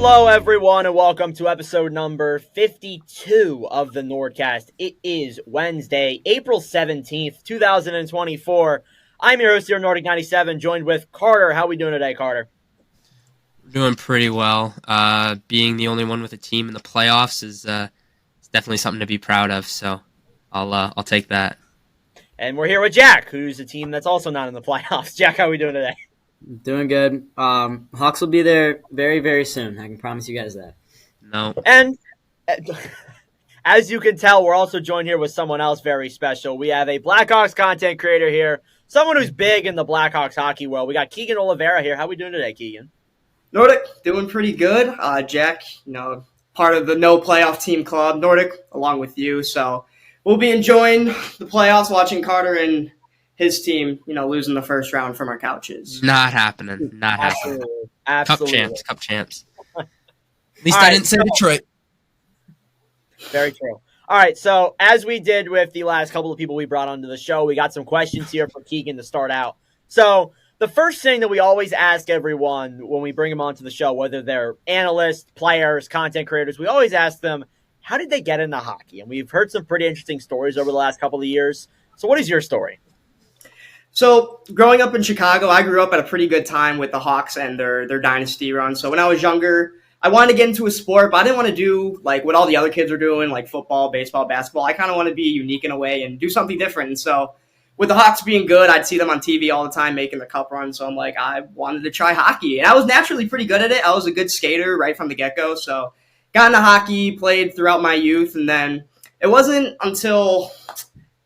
Hello, everyone, and welcome to episode number 52 of the NordCast. It is Wednesday, April 17th, 2024. I'm your host here, Nordic 97, joined with Carter. How are we doing today, Carter? We're doing pretty well. Being the only one with a team in the playoffs is definitely something to be proud of, so I'll take that. And we're here with Jack, who's a team that's also not in the playoffs. Jack, how are we doing today? Doing good. Hawks will be there very, very soon. I can promise you guys that. No. And as you can tell, we're also joined here with someone else very special. We have a Blackhawks content creator here, someone who's big in the Blackhawks hockey world. We got Keegan Olivera here. How are we doing today, Keegan? Nordic, doing pretty good. Jack, part of the no playoff team club, Nordic, along with you. So we'll be enjoying the playoffs, watching Carter and his team, losing the first round from our couches. Not happening. Not happening. Absolutely. Cup champs. At least I didn't say Detroit. Very true. All right, so as we did with the last couple of people we brought onto the show, we got some questions here for Keegan to start out. So the first thing that we always ask everyone when we bring them onto the show, whether they're analysts, players, content creators, we always ask them, how did they get into hockey? And we've heard some pretty interesting stories over the last couple of years. So what is your story? So growing up in Chicago, I grew up at a pretty good time with the Hawks and their dynasty run. So when I was younger, I wanted to get into a sport, but I didn't want to do like what all the other kids were doing, like football, baseball, basketball. I kind of want to be unique in a way and do something different. And so with the Hawks being good, I'd see them on TV all the time making the cup run. So I'm like, I wanted to try hockey. And I was naturally pretty good at it. I was a good skater right from the get-go. So got into hockey, played throughout my youth. And then it wasn't until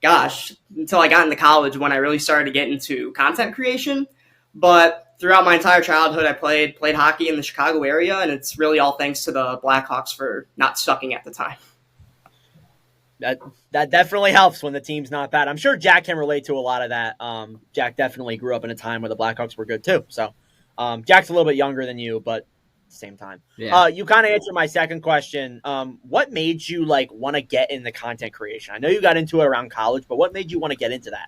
I got into college when I really started to get into content creation. But throughout my entire childhood, I played hockey in the Chicago area, and it's really all thanks to the Blackhawks for not sucking at the time. That definitely helps when the team's not bad. I'm sure Jack can relate to a lot of that. Jack definitely grew up in a time where the Blackhawks were good too. So Jack's a little bit younger than you, but at the same time. Yeah. You kind of answered my second question. What made you want to get into content creation? I know you got into it around college, but what made you want to get into that?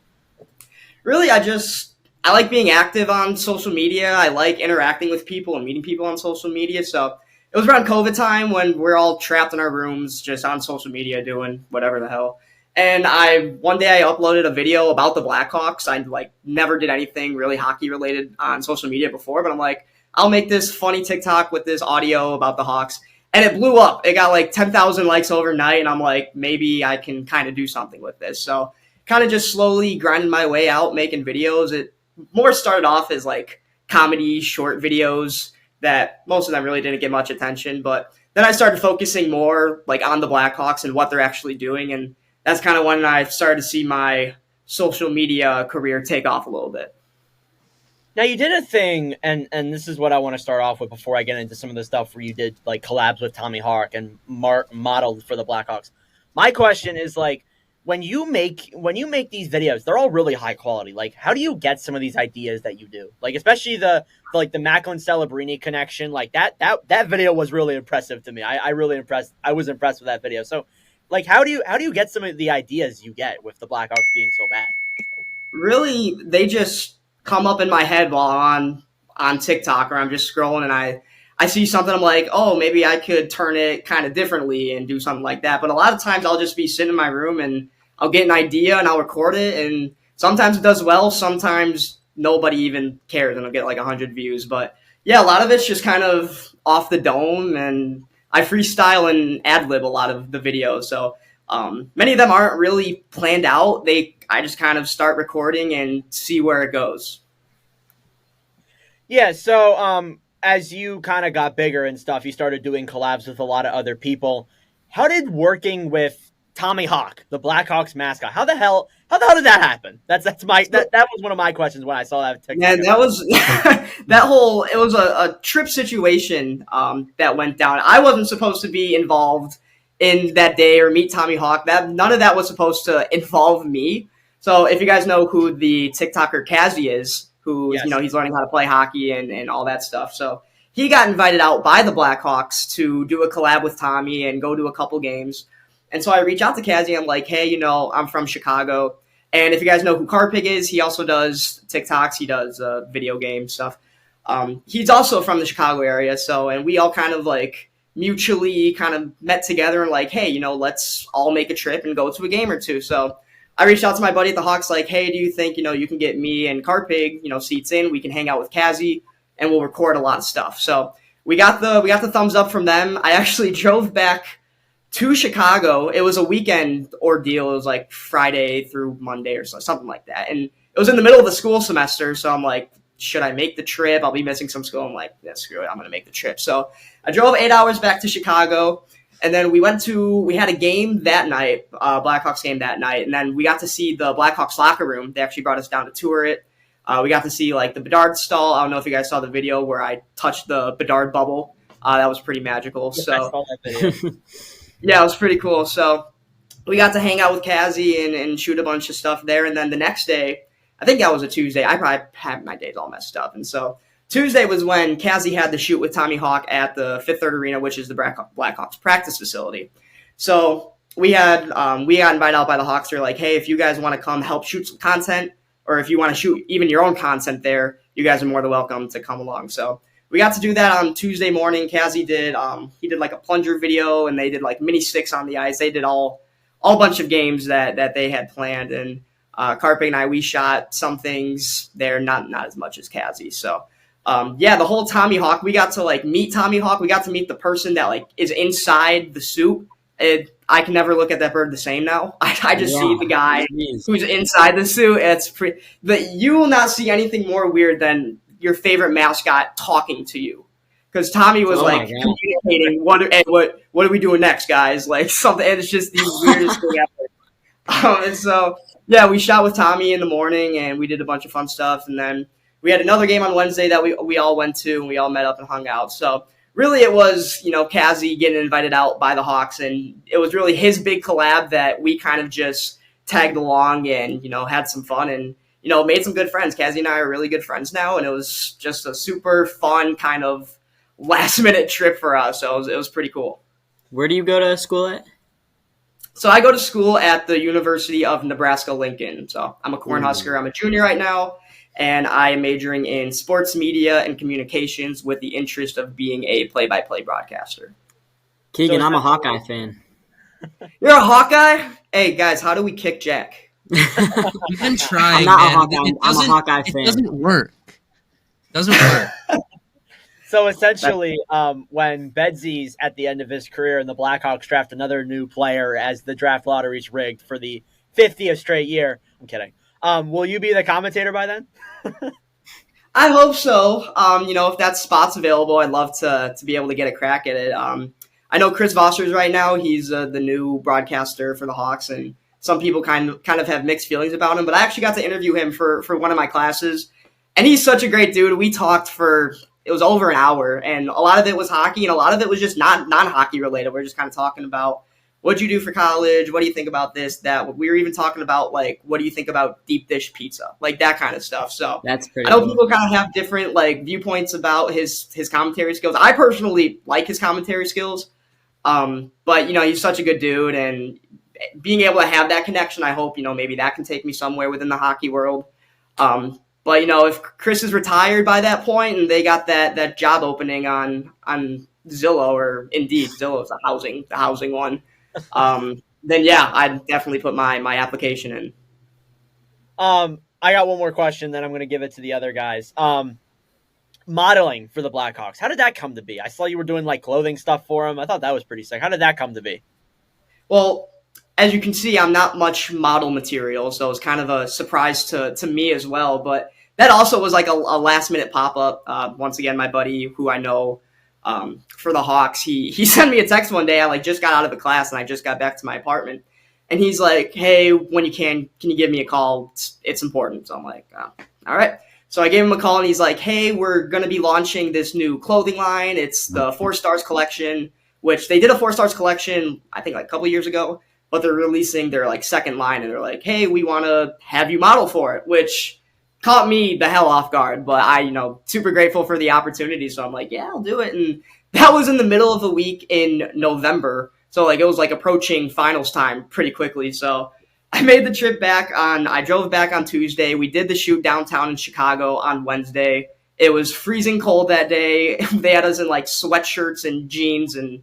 Really, I like being active on social media. I like interacting with people and meeting people on social media. So it was around COVID time when we're all trapped in our rooms just on social media doing whatever the hell. And one day I uploaded a video about the Blackhawks. I never did anything really hockey related on social media before, but I'm like, I'll make this funny TikTok with this audio about the Hawks. And it blew up. It got 10,000 likes overnight. And I'm like, maybe I can kind of do something with this. So kind of just slowly grinding my way out, making videos. It more started off as comedy short videos that most of them really didn't get much attention. But then I started focusing more on the Blackhawks and what they're actually doing. And that's kind of when I started to see my social media career take off a little bit. Now, you did a thing, and this is what I want to start off with before I get into some of the stuff where you did collabs with Tommy Hawk and modeled for the Blackhawks. My question is when you make these videos, they're all really high quality. How do you get some of these ideas that you do? Especially the Macklin Celebrini connection. That video was really impressive to me. I was impressed with that video. So how do you get some of the ideas you get with the Blackhawks being so bad? Really, they just come up in my head while I'm on TikTok or I'm just scrolling and I see something. I'm like, oh, maybe I could turn it kind of differently and do something like that. But a lot of times I'll just be sitting in my room and I'll get an idea and I'll record it. And sometimes it does well. Sometimes nobody even cares and I'll get 100 views. But yeah, a lot of it's just kind of off the dome and I freestyle and ad-lib a lot of the videos. So many of them aren't really planned out. I just kind of start recording and see where it goes. Yeah, so as you kind of got bigger and stuff, you started doing collabs with a lot of other people. How did working with Tommy Hawk, the Blackhawks mascot, how the hell did that happen? That was one of my questions when I saw that TikTok. Yeah, that was it was a trip situation that went down. I wasn't supposed to be involved in that day or meet Tommy Hawk. None of that was supposed to involve me. So if you guys know who the TikToker Kazi is, who yes. He's learning how to play hockey and all that stuff. So he got invited out by the Blackhawks to do a collab with Tommy and go to a couple games. And so I reach out to Kazi. I'm like, hey, I'm from Chicago. And if you guys know who Carpig is, he also does TikToks. He does video game stuff. He's also from the Chicago area, and we all kind of like mutually kind of met together and like, hey, let's all make a trip and go to a game or two. So I reached out to my buddy at the Hawks, like, hey, do you think, you can get me and Carpig, seats in? We can hang out with Kazi and we'll record a lot of stuff. So we got the thumbs up from them. I actually drove back to Chicago. It was a weekend ordeal. It was like Friday through Monday or something like that. And it was in the middle of the school semester. So I'm like, should I make the trip? I'll be missing some school. I'm like, yeah, screw it. I'm going to make the trip. So I drove 8 hours back to Chicago. And then we had a game that night, Blackhawks game that night. And then we got to see the Blackhawks locker room. They actually brought us down to tour it. We got to see like the Bedard stall. I don't know if you guys saw the video where I touched the Bedard bubble. That was pretty magical. Yeah, so I saw that video. Yeah, it was pretty cool. So we got to hang out with Kazi and shoot a bunch of stuff there. And then the next day, I think that was a Tuesday. I probably had my days all messed up. And so Tuesday was when Kazi had the shoot with Tommy Hawk at the Fifth Third Arena, which is the Blackhawks practice facility. So we got invited out by the Hawks. They're like, hey, if you guys want to come help shoot some content, or if you want to shoot even your own content there, you guys are more than welcome to come along. So we got to do that on Tuesday morning. Kazi did like a plunger video, and they did like mini sticks on the ice. They did all bunch of games that they had planned, and Carpe and I, we shot some things there, not as much as Kazi. So the whole Tommy Hawk, we got to like meet Tommy Hawk. We got to meet the person that like is inside the suit. I can never look at that bird the same now. I just see the guy who's inside the suit. It's pretty. But you will not see anything more weird than your favorite mascot talking to you, because Tommy was communicating. What are we doing next, guys? Like something. And it's just the weirdest thing ever. And so we shot with Tommy in the morning, and we did a bunch of fun stuff. And then we had another game on Wednesday that we all went to, and we all met up and hung out. So really, it was, Kazi getting invited out by the Hawks, and it was really his big collab that we kind of just tagged along and, had some fun and, made some good friends. Kazi and I are really good friends now, and it was just a super fun kind of last-minute trip for us, so it was pretty cool. Where do you go to school at? So I go to school at the University of Nebraska-Lincoln. So I'm a Cornhusker. I'm a junior right now. And I am majoring in sports media and communications with the interest of being a play-by-play broadcaster. Keegan, I'm a Hawkeye fan. You're a Hawkeye? Hey, guys, how do we kick Jack? You've been trying, I'm not man. a Hawkeye. I'm a Hawkeye fan. It doesn't work. It doesn't work. So essentially, when Bedsy's at the end of his career and the Blackhawks draft another new player as the draft lottery's rigged for the 50th straight year, I'm kidding. Will you be the commentator by then? I hope so. If that spot's available, I'd love to be able to get a crack at it. I know Chris Vossers right now. He's the new broadcaster for the Hawks, and some people kind of have mixed feelings about him. But I actually got to interview him for one of my classes, and he's such a great dude. We talked it was over an hour, and a lot of it was hockey, and a lot of it was just non-hockey related. We're just kind of talking about, what'd you do for college? What do you think about this, that? We were even talking about, like, what do you think about deep dish pizza? Like, that kind of stuff. So that's pretty I know cool. people kind of have different, like, viewpoints about his commentary skills. I personally like his commentary skills. But, he's such a good dude. And being able to have that connection, I hope, maybe that can take me somewhere within the hockey world. But, if Chris is retired by that point and they got that job opening on Zillow, or Indeed, Zillow is the housing one. Then I'd definitely put my application in. I got one more question, then I'm going to give it to the other guys. Modeling for the Blackhawks, how did that come to be? I saw you were doing like clothing stuff for them. I thought that was pretty sick. How did that come to be? Well, as you can see, I'm not much model material, so it was kind of a surprise to me as well. But that also was like a last minute pop up. Once again, my buddy who I know for the Hawks, he sent me a text one day. I just got out of the class and I just got back to my apartment, and he's like, "Hey, when you can you give me a call? It's important." So I'm like, "Oh, all right." So I gave him a call, and he's like, "Hey, we're going to be launching this new clothing line. It's the 4 Stars collection," which they did a 4 Stars collection, I think, like a couple years ago, but they're releasing their like second line, and they're like, "Hey, we want to have you model for it," which caught me the hell off guard, but I, super grateful for the opportunity. So I'm like, yeah, I'll do it. And that was in the middle of the week in November. So it was approaching finals time pretty quickly. So I made the trip I drove back on Tuesday. We did the shoot downtown in Chicago on Wednesday. It was freezing cold that day. They had us in like sweatshirts and jeans and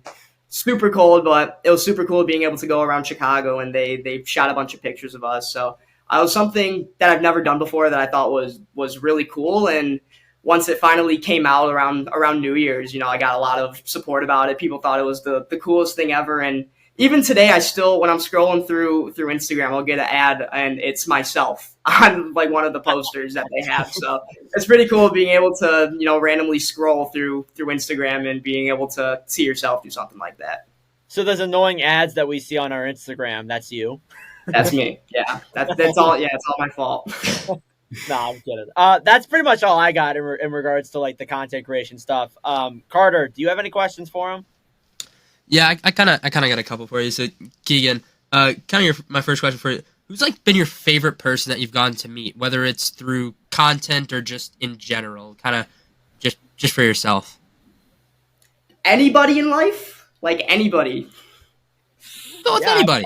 super cold, but it was super cool being able to go around Chicago, and they shot a bunch of pictures of us. So it was something that I've never done before that I thought was really cool. And once it finally came out around New Year's, I got a lot of support about it. People thought it was the coolest thing ever. And even today, I still, when I'm scrolling through Instagram, I'll get an ad and it's myself on like one of the posters that they have. So it's pretty cool being able to, randomly scroll through Instagram and being able to see yourself do something like that. So those annoying ads that we see on our Instagram, that's you? That's me. Yeah. That's all. Yeah. It's all my fault. No, I'm kidding. That's pretty much all I got in regards to like the content creation stuff. Carter, do you have any questions for him? Yeah, I kind of got a couple for you. So Keegan, my first question for you: who's like been your favorite person that you've gotten to meet, whether it's through content or just in general, kind of just for yourself? Anybody in life, like anybody. No, it's anybody.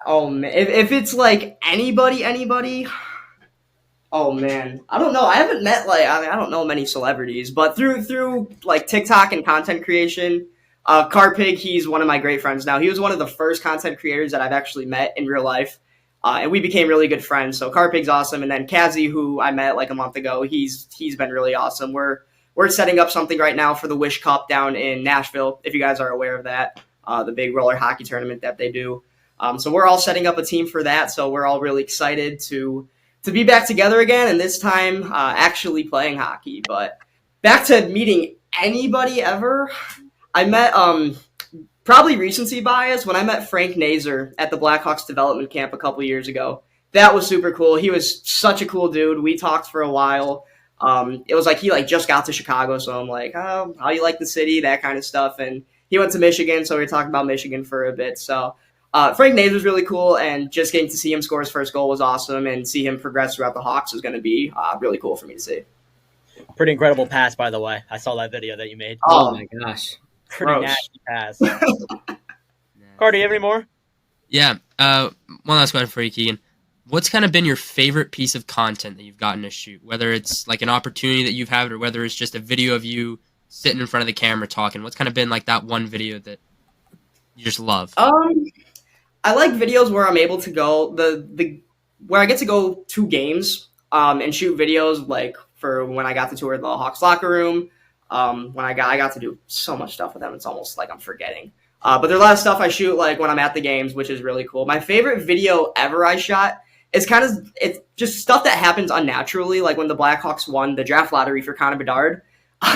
Oh man, if it's like anybody. Oh man, I don't know. I haven't met I don't know many celebrities, but through like TikTok and content creation. Carpig, he's one of my great friends now. He was one of the first content creators that I've actually met in real life, and we became really good friends. So Carpig's awesome, and then Kazi, who I met like a month ago, he's been really awesome. We're setting up something right now for the Wish Cup down in Nashville, if you guys are aware of that, the big roller hockey tournament that they do. So we're all setting up a team for that. So we're all really excited to be back together again, and this time actually playing hockey. But back to meeting anybody ever. I met, probably recency bias, when I met Frank Nazer at the Blackhawks development camp a couple years ago. That was super cool. He was such a cool dude. We talked for a while. It was like he just got to Chicago, so I'm like, oh, how you like the city, that kind of stuff. And he went to Michigan, so we were talking about Michigan for a bit. So Frank Nazer was really cool, and just getting to see him score his first goal was awesome, and see him progress throughout the Hawks was going to be really cool for me to see. Pretty incredible pass, by the way. I saw that video that you made. Oh my gosh. Pretty gross. nasty pass. Carter, do you have any more? Yeah. One last question for you, Keegan. What's kind of been your favorite piece of content that you've gotten to shoot? Whether it's like an opportunity that you've had, or whether it's just a video of you sitting in front of the camera talking. What's kind of been like that one video that you just love? I like videos where I'm able to go where I get to go to games and shoot videos, like for when I got to tour the Hawks locker room. When I got to do so much stuff with them, it's almost like I'm forgetting. But there's a lot of stuff I shoot like when I'm at the games, which is really cool. My favorite video ever I shot is it's just stuff that happens unnaturally, like when the Blackhawks won the draft lottery for Connor Bedard.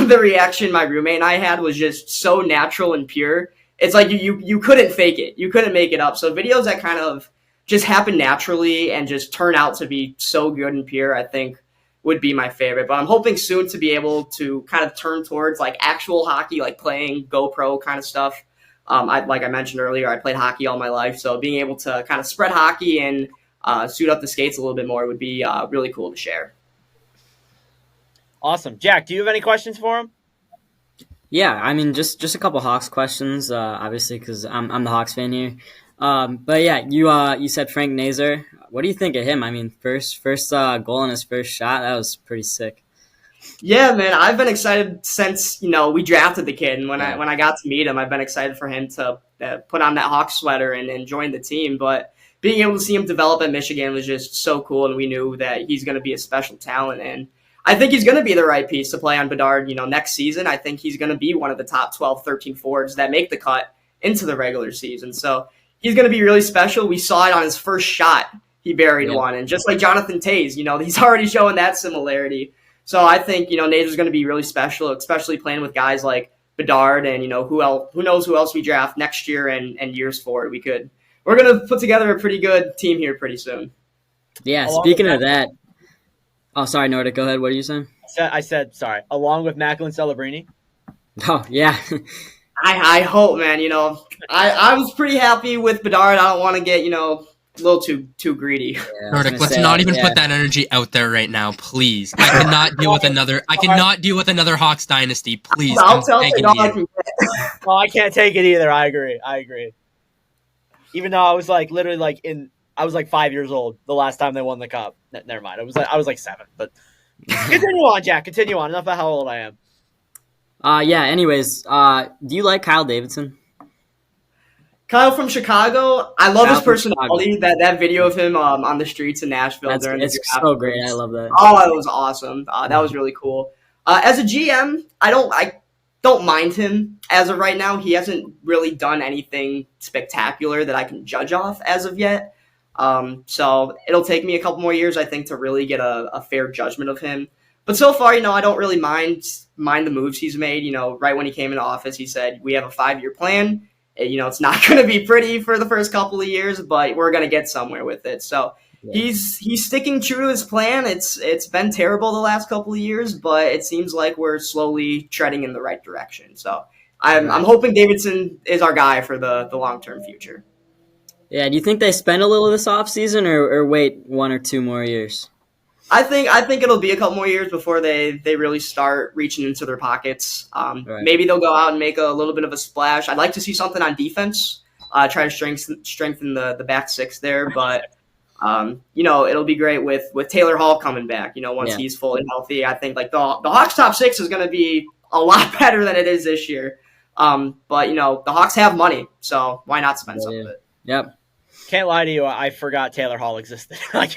The reaction my roommate and I had was just so natural and pure. It's like you couldn't fake it. You couldn't make it up. So videos that kind of just happen naturally and just turn out to be so good and pure, I think would be my favorite. But I'm hoping soon to be able to kind of turn towards like actual hockey, like playing GoPro kind of stuff. Like I mentioned earlier, I played hockey all my life. So being able to kind of spread hockey and suit up the skates a little bit more would be really cool to share. Awesome. Jack, do you have any questions for him? Yeah, I mean, just a couple Hawks questions, obviously, because I'm the Hawks fan here. But yeah, you said Frank Nazer. What do you think of him? I mean, first goal in his first shot, that was pretty sick. Yeah, man, I've been excited since we drafted the kid, and when I got to meet him, I've been excited for him to put on that Hawks sweater and join the team. But being able to see him develop at Michigan was just so cool, and we knew that he's going to be a special talent, and I think he's going to be the right piece to play on Bedard. Next season, I think he's going to be one of the top 12, 13 forwards that make the cut into the regular season. So he's going to be really special. We saw it on his first shot. He buried one. And just like Jonathan Toews, he's already showing that similarity. So I think, Nazer's going to be really special, especially playing with guys like Bedard and, who knows who else we draft next year and years forward. We're going to put together a pretty good team here pretty soon. Yeah, speaking of that. Oh, sorry, Nordic, go ahead. What are you saying? I said, sorry, along with Macklin Celebrini. Oh, yeah. I hope, man, I was pretty happy with Bedard. I don't want to get, a little too greedy. Yeah, Nordic, let's not even put that energy out there right now, please. I cannot deal with another Hawks dynasty, please. I'll tell you all I can get. Oh, I can't take it either. I agree. Even though I was like literally I was like 5 years old the last time they won the cup. Never mind. I was like 7, but Continue on, Jack. Continue on. Enough about how old I am. Yeah. Anyways, do you like Kyle Davidson? Kyle from Chicago, I love Kyle his from Chicago. personality. That video of him on the streets in Nashville during It's the draft so great. I love that. Oh, it was awesome. That was really cool. As a GM, I don't mind him as of right now. He hasn't really done anything spectacular that I can judge off as of yet. So it'll take me a couple more years, I think, to really get a fair judgment of him. But so far, I don't really mind the moves he's made. Right when he came into office, he said, we have a 5-year plan. It's not going to be pretty for the first couple of years, but we're going to get somewhere with it. So he's sticking true to his plan. It's been terrible the last couple of years, but it seems like we're slowly treading in the right direction. So I'm hoping Davidson is our guy for the long-term future. Yeah, do you think they spend a little this offseason or wait 1 or 2 more years? I think it'll be a couple more years before they really start reaching into their pockets. Maybe they'll go out and make a little bit of a splash. I'd like to see something on defense, try to strengthen the back six there. But it'll be great with Taylor Hall coming back. Once he's fully healthy, I think like the Hawks top six is going to be a lot better than it is this year. But the Hawks have money, so why not spend some of it? Yep. Can't lie to you, I forgot Taylor Hall existed. I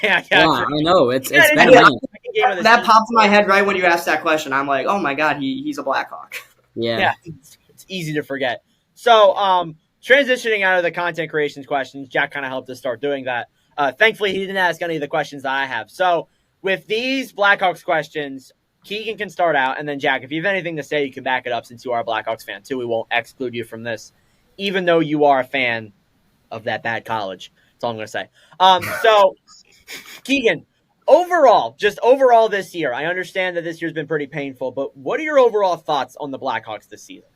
know. It's been a minute. That popped in my head right when you asked that question. I'm like, oh my God, he's a Blackhawk. Yeah. It's easy to forget. So, transitioning out of the content creations questions, Jack kind of helped us start doing that. Thankfully, he didn't ask any of the questions that I have. So, with these Blackhawks questions, Keegan can start out, and then Jack, if you have anything to say, you can back it up since you are a Blackhawks fan too. We won't exclude you from this, even though you are a fan of that bad college. That's all I'm going to say. So, Keegan, overall this year, I understand that this year's been pretty painful, but what are your overall thoughts on the Blackhawks this season?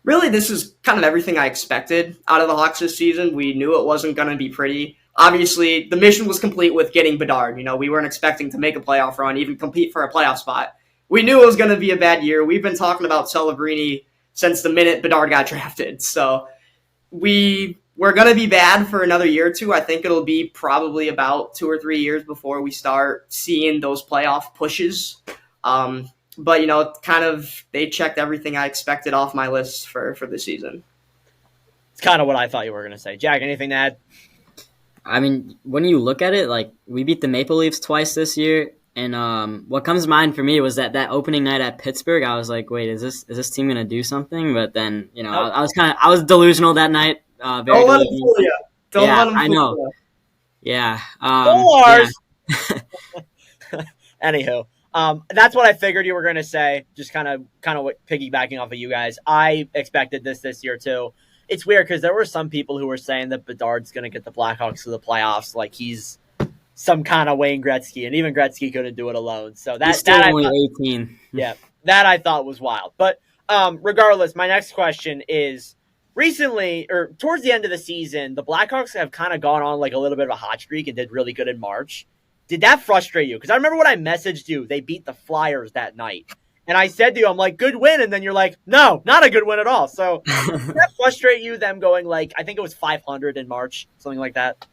Really, this is kind of everything I expected out of the Hawks this season. We knew it wasn't going to be pretty. Obviously, the mission was complete with getting Bedard. We weren't expecting to make a playoff run, even compete for a playoff spot. We knew it was going to be a bad year. We've been talking about Celebrini since the minute Bedard got drafted. So we're going to be bad for another year or two. I think it'll be probably about 2 or 3 years before we start seeing those playoff pushes. But, kind of they checked everything I expected off my list for the season. It's kind of what I thought you were going to say. Jack, anything to add? I mean, when you look at it, like, we beat the Maple Leafs twice this year, and what comes to mind for me was that opening night at Pittsburgh. I was like, wait, is this team going to do something? But then, I was delusional that night. Don't let them fool you. Don't let them fool you. I know. Yeah. Anywho, that's what I figured you were going to say. Just kind of piggybacking off of you guys. I expected this year too. It's weird because there were some people who were saying that Bedard's going to get the Blackhawks to the playoffs, like he's some kind of Wayne Gretzky, and even Gretzky couldn't do it alone. So he's still only 18. Yeah, that I thought was wild. But regardless, my next question is: recently, or towards the end of the season, the Blackhawks have kind of gone on like a little bit of a hot streak and did really good in March. Did that frustrate you? Because I remember when I messaged you, they beat the Flyers that night. And I said to you, I'm like, good win. And then you're like, no, not a good win at all. So did that frustrate you, them going like, I think it was 500 in March, something like that?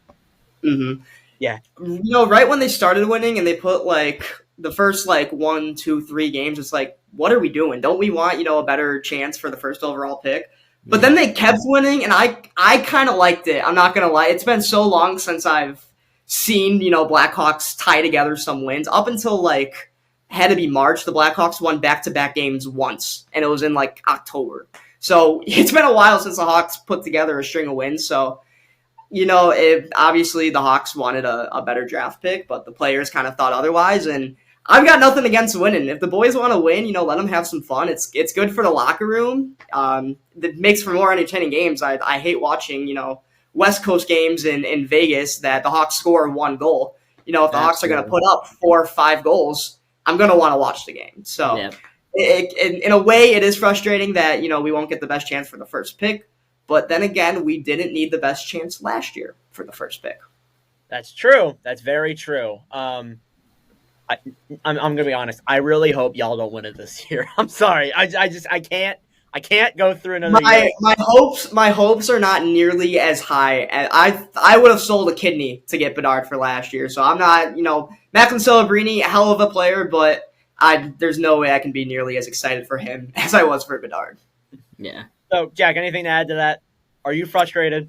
Mm-hmm. Yeah. Right when they started winning and they put like the first like 1, 2, 3 games, it's like, what are we doing? Don't we want, a better chance for the first overall pick? But then they kept winning, and I kind of liked it. I'm not going to lie. It's been so long since I've seen, Blackhawks tie together some wins. Up until, had to be March, the Blackhawks won back-to-back games once, and it was in, October. So it's been a while since the Hawks put together a string of wins. So, obviously the Hawks wanted a better draft pick, but the players kind of thought otherwise, and I've got nothing against winning. If the boys want to win, let them have some fun. It's good for the locker room. It makes for more entertaining games. I hate watching, West Coast games in Vegas that the Hawks score 1 goal. If the Hawks are going to put up 4 or 5 goals, I'm going to want to watch the game. So in a way, it is frustrating that, we won't get the best chance for the first pick. But then again, we didn't need the best chance last year for the first pick. That's true. That's very true. I'm going to be honest. I really hope y'all don't win it this year. I'm sorry. I can't. I can't go through another year. My hopes are not nearly as high. I would have sold a kidney to get Bedard for last year, so I'm not, Macklin Celebrini, a hell of a player, but there's no way I can be nearly as excited for him as I was for Bedard. Yeah. So, Jack, anything to add to that? Are you frustrated?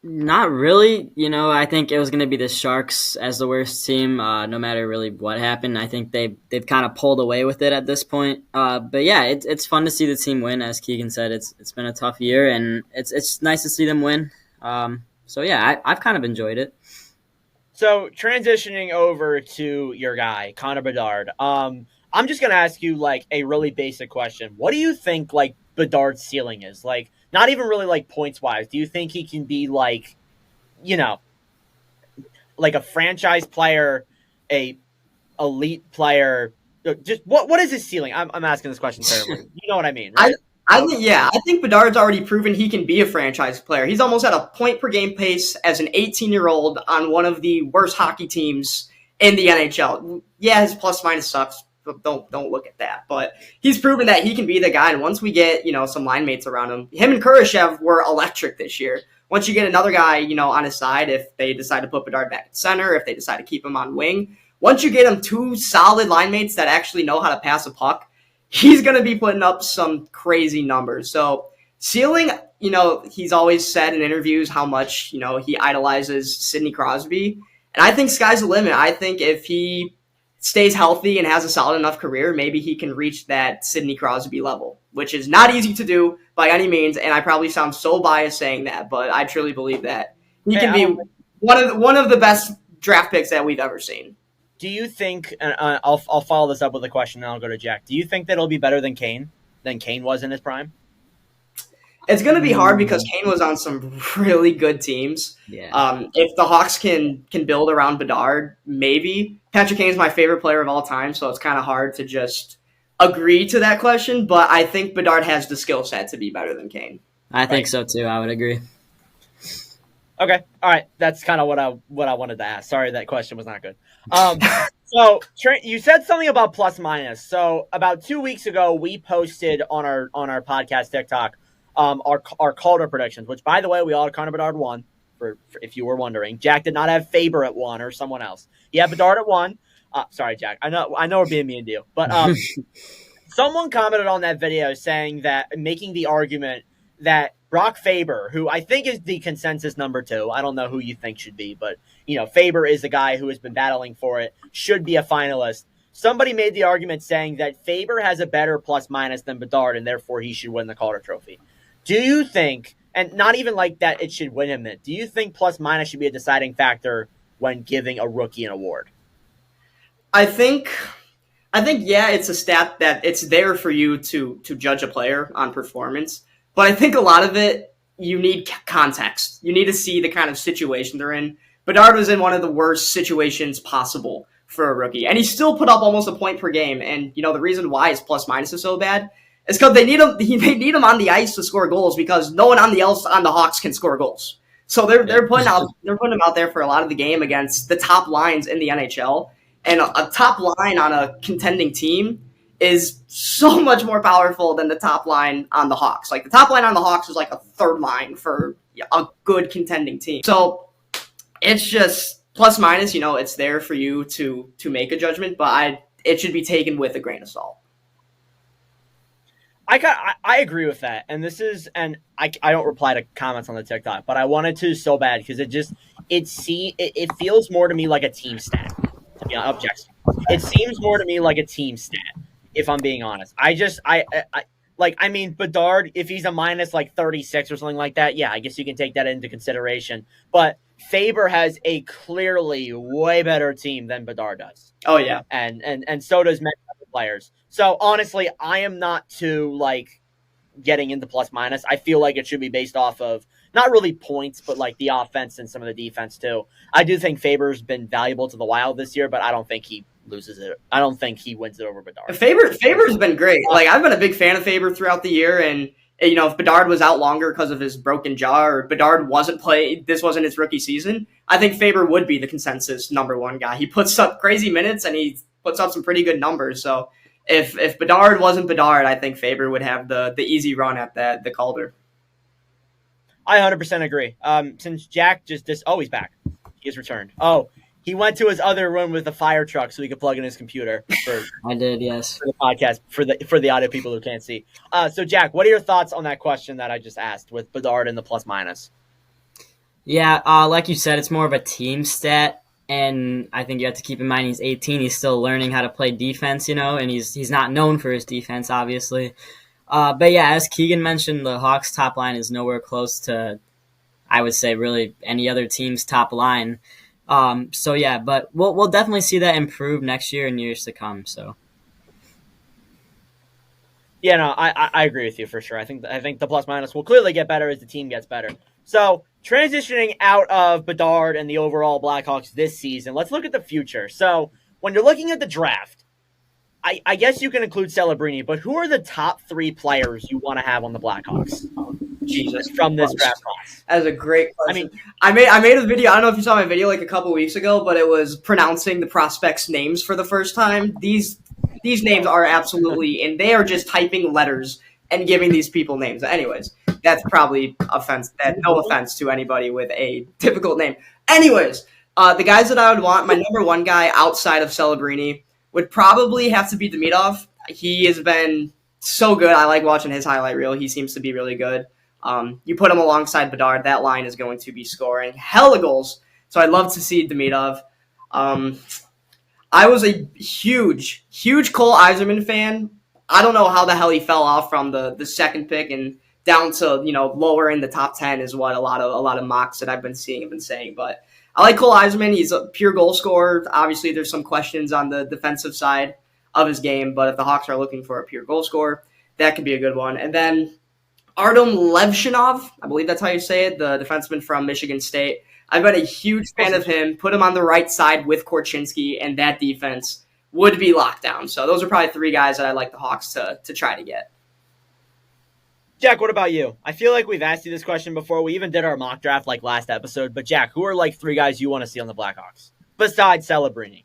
Not really. I think it was going to be the Sharks as the worst team, no matter really what happened. I think they've kind of pulled away with it at this point. But yeah, it's fun to see the team win. As Keegan said, it's been a tough year, and it's nice to see them win. So yeah, I've kind of enjoyed it. So transitioning over to your guy, Connor Bedard. I'm just going to ask you like a really basic question. What do you think like Bedard's ceiling is? Like, not even really like points wise. Do you think he can be like, like a franchise player, a elite player? Just what is his ceiling? I'm asking this question terribly. You know what I mean, right? I think Bedard's already proven he can be a franchise player. He's almost at a point per game pace as an 18-year-old on one of the worst hockey teams in the NHL. Yeah, his plus minus sucks. Don't look at that. But he's proven that he can be the guy. And once we get, some line mates around him and Kurashev were electric this year. Once you get another guy, on his side, if they decide to put Bedard back at center, if they decide to keep him on wing, once you get him two solid line mates that actually know how to pass a puck, he's going to be putting up some crazy numbers. So ceiling, he's always said in interviews how much, he idolizes Sidney Crosby. And I think sky's the limit. I think if he stays healthy and has a solid enough career, maybe he can reach that Sidney Crosby level, which is not easy to do by any means. And I probably sound so biased saying that, but I truly believe that he can be one of the best draft picks that we've ever seen. Do you think, and I'll follow this up with a question, and I'll go to Jack. Do you think that it'll be better than Kane was in his prime? It's going to be hard because Kane was on some really good teams. Yeah. If the Hawks can build around Bedard, maybe. Patrick Kane's my favorite player of all time, so it's kind of hard to just agree to that question. But I think Bedard has the skill set to be better than Kane. I think so too. I would agree. Okay, all right. That's kind of what I wanted to ask. Sorry, that question was not good. So Trent, you said something about plus minus. So about 2 weeks ago, we posted on our podcast TikTok our Calder predictions. Which, by the way, we all had Connor Bedard 1. For if you were wondering, Jack did not have Faber at 1 or someone else. He had Bedard at 1. Sorry, Jack. I know we're being mean to you, but someone commented on that video saying that making the argument that Brock Faber, who I think is the consensus number 2, I don't know who you think should be, but Faber is the guy who has been battling for it, should be a finalist. Somebody made the argument saying that Faber has a better plus minus than Bedard, and therefore he should win the Calder Trophy. Do you think, and not even like that it should win him that, do you think plus minus should be a deciding factor when giving a rookie an award? I think yeah, it's a stat that it's there for you to judge a player on performance. But I think a lot of it, you need context. You need to see the kind of situation they're in. Bedard was in one of the worst situations possible for a rookie. And he still put up almost a point per game. And, the reason why his plus minus is so bad is because they need him on the ice to score goals because no one else on the Hawks can score goals. So they're putting him out there for a lot of the game against the top lines in the NHL. And a top line on a contending team is so much more powerful than the top line on the Hawks. Like, the top line on the Hawks is like a third line for a good contending team. So it's just plus minus, it's there for you to make a judgment, but it should be taken with a grain of salt. I agree with that. And I don't reply to comments on the TikTok, but I wanted to so bad because it feels more to me like a team stat. To be objective. It seems more to me like a team stat, if I'm being honest. Bedard, if he's a minus like 36 or something like that, yeah, I guess you can take that into consideration. But Faber has a clearly way better team than Bedard does. Oh, yeah. And so does many other players. So, honestly, I am not too, getting into plus minus. I feel like it should be based off of not really points, but the offense and some of the defense too. I do think Faber's been valuable to the Wild this year, but I don't think he loses it. I don't think he wins it over Bedard. Faber's been great. I've been a big fan of Faber throughout the year, and if Bedard was out longer because of his broken jaw or Bedard this wasn't his rookie season, I think Faber would be the consensus number 1 guy. He puts up crazy minutes and he puts up some pretty good numbers. So if Bedard wasn't Bedard, I think Faber would have the easy run at the Calder. I 100% agree. Since Jack he's back. He has returned. Oh, he went to his other room with a fire truck so he could plug in his computer for I did, yes. for the podcast for the audio people who can't see. So Jack, what are your thoughts on that question that I just asked with Bedard and the plus minus? Yeah, like you said, it's more of a team stat, and I think you have to keep in mind he's 18. He's still learning how to play defense, and he's not known for his defense, obviously. But yeah, as Keegan mentioned, the Hawks' top line is nowhere close to, I would say, really any other team's top line. So yeah, but we'll definitely see that improve next year and years to come. So. Yeah, no, I agree with you for sure. I think the plus minus will clearly get better as the team gets better. So transitioning out of Bedard and the overall Blackhawks this season, let's look at the future. So when you're looking at the draft, I guess you can include Celebrini, but who are the top 3 players you want to have on the Blackhawks? Jesus, from this draft class. That is a great question. I made a video. I don't know if you saw my video like a couple weeks ago, but it was pronouncing the prospects' names for the first time. These names are absolutely, and they are just typing letters and giving these people names. Anyways, that's probably no offense to anybody with a difficult name. Anyways, the guys that I would want, my number 1 guy outside of Celebrini would probably have to be Demidov. He has been so good. I like watching his highlight reel. He seems to be really good. You put him alongside Bedard, that line is going to be scoring hella goals. So I'd love to see Demidov. I was a huge Cole Yzerman fan. I don't know how the hell he fell off from the second pick and down to lower in the top 10 is what a lot of mocks that I've been seeing have been saying. But I like Cole Yzerman. He's a pure goal scorer. Obviously, there's some questions on the defensive side of his game, but if the Hawks are looking for a pure goal scorer, that could be a good one. And then Artem Levshinov, I believe that's how you say it, the defenseman from Michigan State. I've been a huge fan of him. Put him on the right side with Korchinski, and that defense would be locked down. So those are probably 3 guys that I'd like the Hawks to try to get. Jack, what about you? I feel like we've asked you this question before. We even did our mock draft like last episode. But Jack, who are 3 guys you want to see on the Blackhawks besides Celebrini?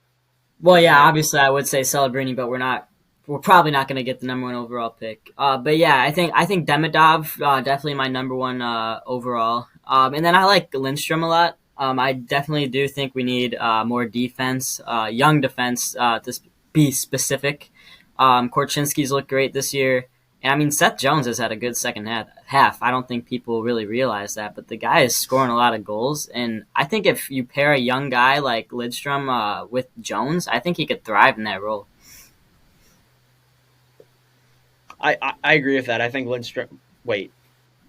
Well, yeah, obviously I would say Celebrini, but we're probably not going to get the number 1 overall pick. But yeah, I think Demidov definitely my number 1 overall. And then I like Lindstrom a lot. I definitely do think we need more defense, young defense to be specific. Korchinski's looked great this year. And I mean, Seth Jones has had a good second half. I don't think people really realize that, but the guy is scoring a lot of goals. And I think if you pair a young guy like Lindstrom with Jones, I think he could thrive in that role. I agree with that. I think Lindstrom. Wait,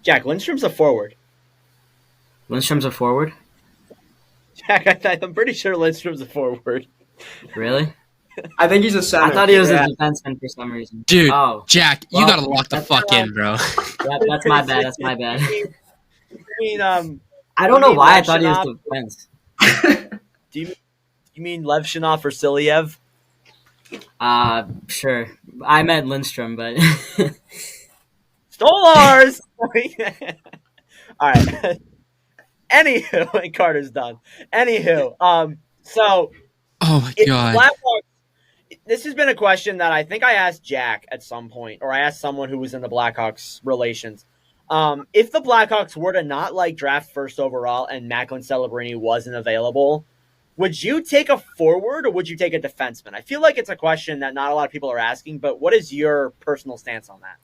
Jack, Lindstrom's a forward. Lindstrom's a forward? Jack, I'm pretty sure Lindstrom's a forward. Really? I think he's a center. I thought he was a defenseman for some reason. Dude, Jack, you gotta lock the fuck in, bro. Yep, that's my bad. That's my bad. I don't know why I thought he was defense. Do you mean Levshinov or Silyev? Sure. I meant Lindstrom, but stole ours. All right. Anywho, Carter's done. Anywho, so oh my god, Blackhawks. This has been a question that I think I asked Jack at some point, or I asked someone who was in the Blackhawks relations. If the Blackhawks were to not draft first overall and Macklin Celebrini wasn't available, would you take a forward or would you take a defenseman? I feel like it's a question that not a lot of people are asking, but what is your personal stance on that?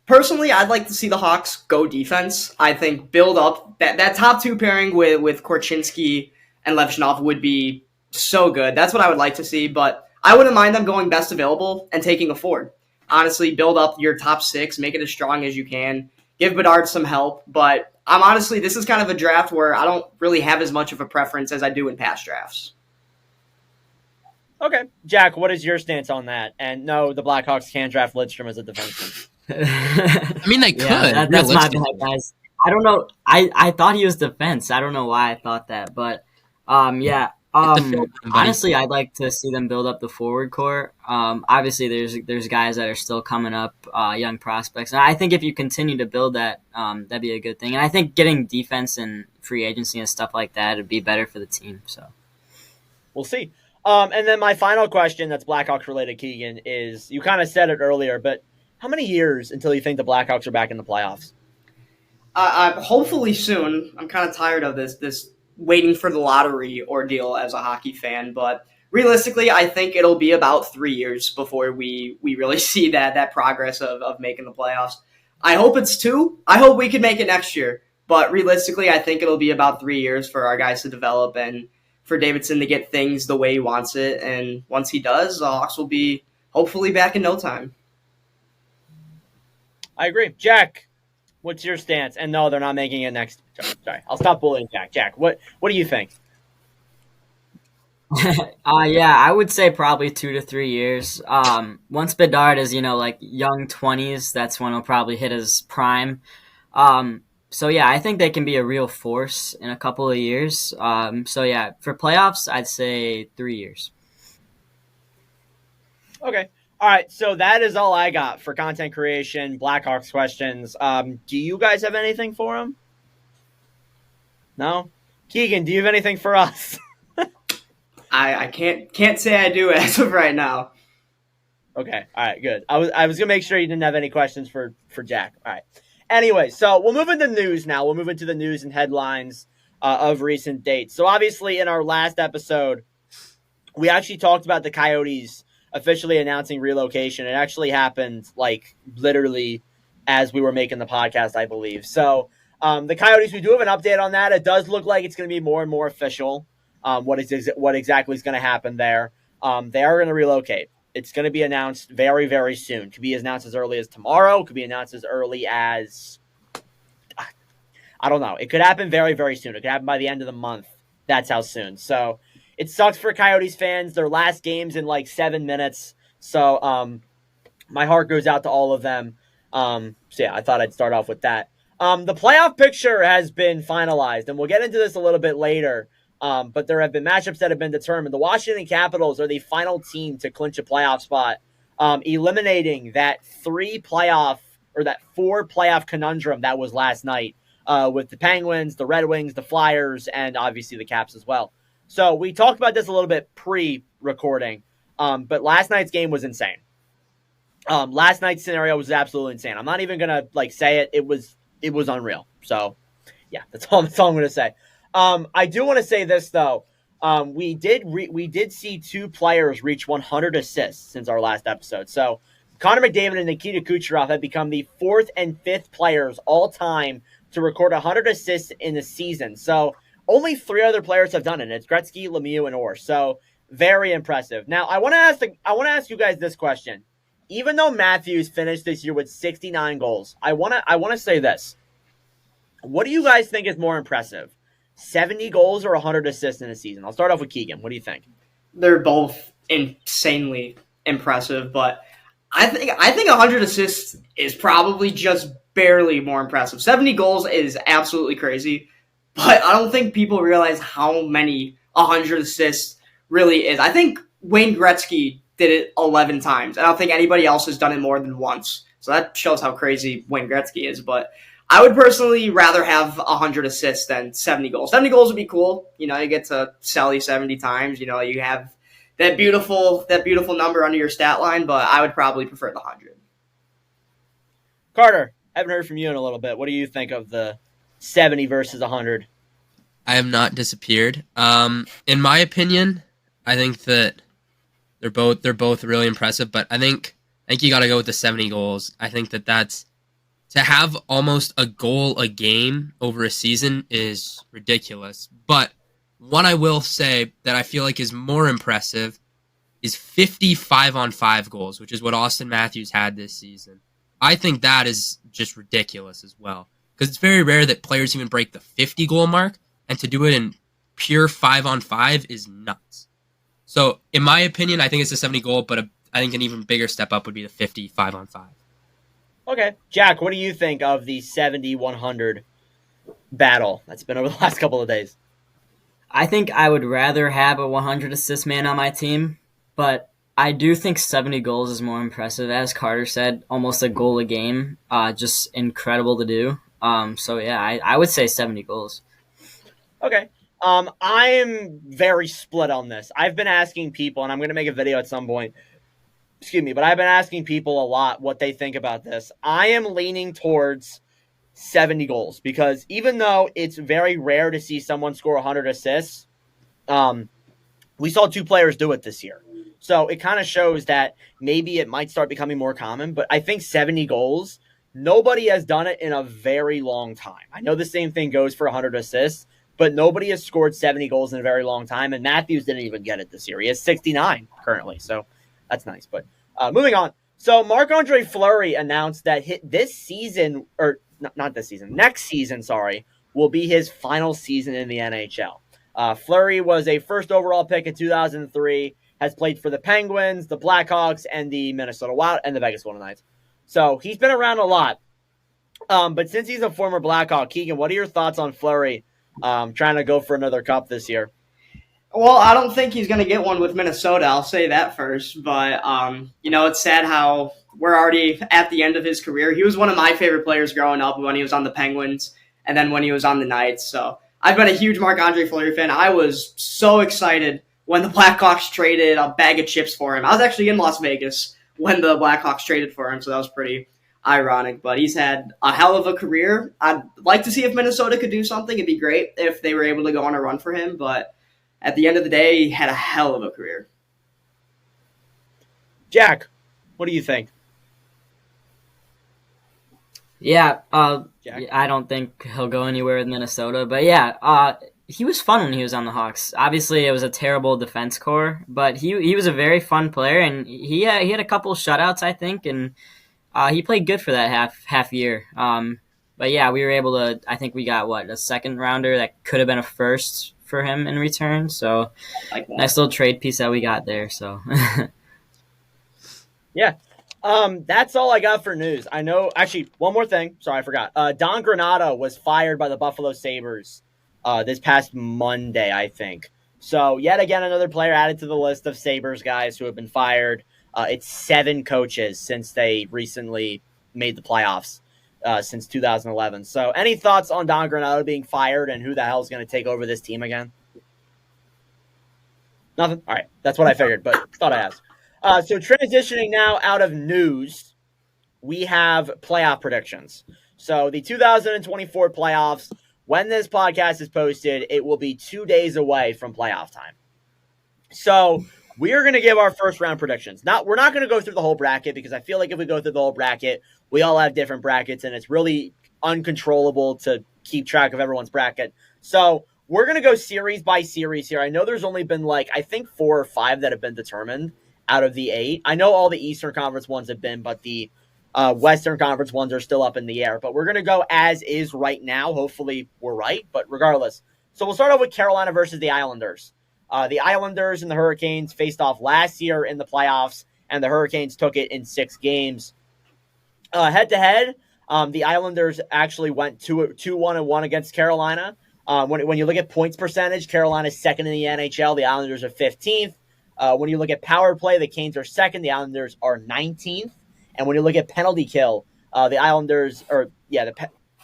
Personally, I'd like to see the Hawks go defense. I think build up that top 2 pairing with Korchinski and Levshinov would be so good. That's what I would like to see, but I wouldn't mind them going best available and taking a forward. Honestly, build up your top 6, make it as strong as you can, give Bedard some help, but this is kind of a draft where I don't really have as much of a preference as I do in past drafts. Okay. Jack, what is your stance on that? And no, the Blackhawks can draft Lidstrom as a defenseman. I mean, they could. Yeah, that's my bad, guys. I don't know. I thought he was defense. I don't know why I thought that, but yeah. Honestly, I'd like to see them build up the forward core. Obviously, there's guys that are still coming up, young prospects, and I think if you continue to build that, that'd be a good thing. And I think getting defense and free agency and stuff like that would be better for the team. So we'll see. And then my final question that's Blackhawks related, Keegan, is you kind of said it earlier, but how many years until you think the Blackhawks are back in the playoffs? Hopefully soon. I'm kind of tired of this waiting for the lottery ordeal as a hockey fan, but realistically, I think it'll be about 3 years before we really see that progress of making the playoffs. I hope it's 2. I hope we can make it next year, but realistically, I think it'll be about 3 years for our guys to develop and for Davidson to get things the way he wants it. And once he does, the Hawks will be hopefully back in no time. I agree. Jack, what's your stance? And no, they're not making it next. Sorry, I'll stop bullying Jack. Jack, what do you think? Yeah, I would say probably 2 to 3 years. Once Bedard is, like young 20s, that's when he'll probably hit his prime. So yeah, I think they can be a real force in a couple of years. So yeah, for playoffs, I'd say 3 years. Okay. All right. So that is all I got for content creation, Blackhawks questions. Do you guys have anything for him? No? Keegan, do you have anything for us? I can't say I do as of right now. Okay. All right. Good. I was gonna make sure you didn't have any questions for Jack. All right. Anyway, so we'll move into news now. We'll move into the news and headlines of recent dates. So obviously, in our last episode, we actually talked about the Coyotes officially announcing relocation. It actually happened like literally as we were making the podcast, I believe. So the Coyotes, we do have an update on that. It does look like it's going to be more and more official. What exactly is going to happen there? They are going to relocate. It's going to be announced very, very soon. Could be announced as early as tomorrow. Could be announced as early as, I don't know. It could happen very, very soon. It could happen by the end of the month. That's how soon. So it sucks for Coyotes fans. Their last game's in like 7 minutes. So my heart goes out to all of them. So yeah, I thought I'd start off with that. The playoff picture has been finalized, and we'll get into this a little bit later. But there have been matchups that have been determined. The Washington Capitals are the final team to clinch a playoff spot, eliminating that 4 playoff conundrum that was last night with the Penguins, the Red Wings, the Flyers, and obviously the Caps as well. So we talked about this a little bit pre-recording, but last night's game was insane. Last night's scenario was absolutely insane. I'm not even gonna say it. It was unreal. So yeah, that's all I'm gonna say. I do want to say this though. We did see 2 players reach 100 assists since our last episode. So Connor McDavid and Nikita Kucherov have become the 4th and 5th players all time to record 100 assists in the season. So only 3 other players have done it. It's Gretzky, Lemieux, and Orr. So very impressive. Now I want to ask you guys this question. Even though Matthews finished this year with 69 goals, I want to say this. What do you guys think is more impressive? 70 goals or 100 assists in a season? I'll start off with Keegan. What do you think? They're both insanely impressive, but I think 100 assists is probably just barely more impressive. 70 goals is absolutely crazy, but I don't think people realize how many 100 assists really is. I think Wayne Gretzky did it 11 times. I don't think anybody else has done it more than once. So that shows how crazy Wayne Gretzky is, but I would personally rather have 100 assists than 70 goals. 70 goals would be cool. You get to Sally 70 times. You have that beautiful number under your stat line, but I would probably prefer the 100. Carter, I haven't heard from you in a little bit. What do you think of the 70 versus 100? I have not disappeared. In my opinion, I think that they're both really impressive, but I think you got to go with the 70 goals. I think that's to have almost a goal a game over a season is ridiculous. But one I will say that I feel like is more impressive is 55 on 5 goals, which is what Austin Matthews had this season. I think that is just ridiculous as well, because it's very rare that players even break the 50 goal mark, and to do it in pure 5 on 5 is nuts. So in my opinion, I think it's a 70 goal, but I think an even bigger step up would be the 55 on 5. Okay. Jack, what do you think of the 70-100 battle that's been over the last couple of days? I think I would rather have a 100 assist man on my team, but I do think 70 goals is more impressive. As Carter said, almost a goal a game. Just incredible to do. So yeah, I would say 70 goals. Okay. I am very split on this. I've been asking people, and I'm going to make a video at some point. Excuse me, but I've been asking people a lot what they think about this. I am leaning towards 70 goals because even though it's very rare to see someone score 100 assists, we saw 2 players do it this year. So it kind of shows that maybe it might start becoming more common, but I think 70 goals, nobody has done it in a very long time. I know the same thing goes for 100 assists, but nobody has scored 70 goals in a very long time, and Matthews didn't even get it this year. He has 69 currently, so that's nice. But moving on. So Marc-Andre Fleury announced that this season, or not this season, next season, will be his final season in the NHL. Fleury was a first overall pick in 2003, has played for the Penguins, the Blackhawks, and the Minnesota Wild, and the Vegas Golden Knights. So he's been around a lot. But since he's a former Blackhawk, Keegan, what are your thoughts on Fleury trying to go for another cup this year? Well, I don't think he's going to get one with Minnesota. I'll say that first. But, it's sad how we're already at the end of his career. He was one of my favorite players growing up when he was on the Penguins and then when he was on the Knights. So I've been a huge Marc-Andre Fleury fan. I was so excited when the Blackhawks traded a bag of chips for him. I was actually in Las Vegas when the Blackhawks traded for him, so that was pretty ironic. But he's had a hell of a career. I'd like to see if Minnesota could do something. It'd be great if they were able to go on a run for him. But at the end of the day, he had a hell of a career. Jack, what do you think? Yeah, Jack? I don't think he'll go anywhere with Minnesota. But yeah, he was fun when he was on the Hawks. Obviously, it was a terrible defense core, but he was a very fun player, and he had a couple shutouts, I think, and he played good for that half year. But yeah, we were able to. I think we got a second rounder that could have been a first for him in return. So nice little trade piece that we got there. So yeah. That's all I got for news. I know, actually, one more thing. Sorry, I forgot. Don Granato was fired by the Buffalo Sabres this past Monday, I think. So, yet again, another player added to the list of Sabres guys who have been fired. It's 7 coaches since they recently made the playoffs since 2011. So, any thoughts on Don Granato being fired and who the hell is going to take over this team again? Nothing? All right. That's what I figured, but thought I asked. So transitioning now out of news, we have playoff predictions. So the 2024 playoffs, when this podcast is posted, it will be 2 days away from playoff time. So we are going to give our first round predictions. We're not going to go through the whole bracket because I feel like if we go through the whole bracket, we all have different brackets and it's really uncontrollable to keep track of everyone's bracket. So we're going to go series by series here. I know there's only been I think 4 or 5 that have been determined out of the 8. I know all the Eastern Conference ones have been, but the Western Conference ones are still up in the air. But we're going to go as is right now. Hopefully we're right, but regardless. So we'll start off with Carolina versus the Islanders. The Islanders and the Hurricanes faced off last year in the playoffs, and the Hurricanes took it in 6 games. Head-to-head, the Islanders actually went 2-1-1 against Carolina. When you look at points percentage, Carolina's second in the NHL. The Islanders are 15th. When you look at power play, the Canes are second. The Islanders are 19th. And when you look at penalty kill, the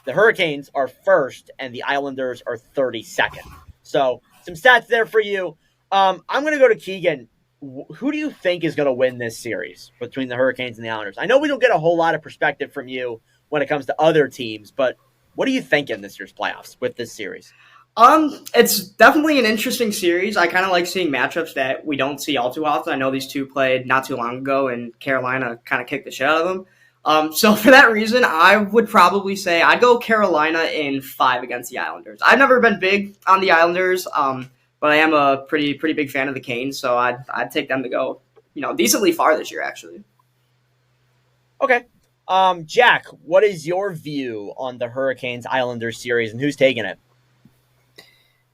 Hurricanes are first, and the Islanders are 32nd. So some stats there for you. I'm going to go to Keegan. Who do you think is going to win this series between the Hurricanes and the Islanders? I know we don't get a whole lot of perspective from you when it comes to other teams, but what are you thinking this year's playoffs with this series? It's definitely an interesting series. I kind of like seeing matchups that we don't see all too often. I know these two played not too long ago, and Carolina kind of kicked the shit out of them. So for that reason, I would probably say I'd go Carolina in 5 against the Islanders. I've never been big on the Islanders, but I am a pretty big fan of the Canes, so I'd take them to go, decently far this year, actually. Okay. Jack, what is your view on the Hurricanes-Islanders series, and who's taking it?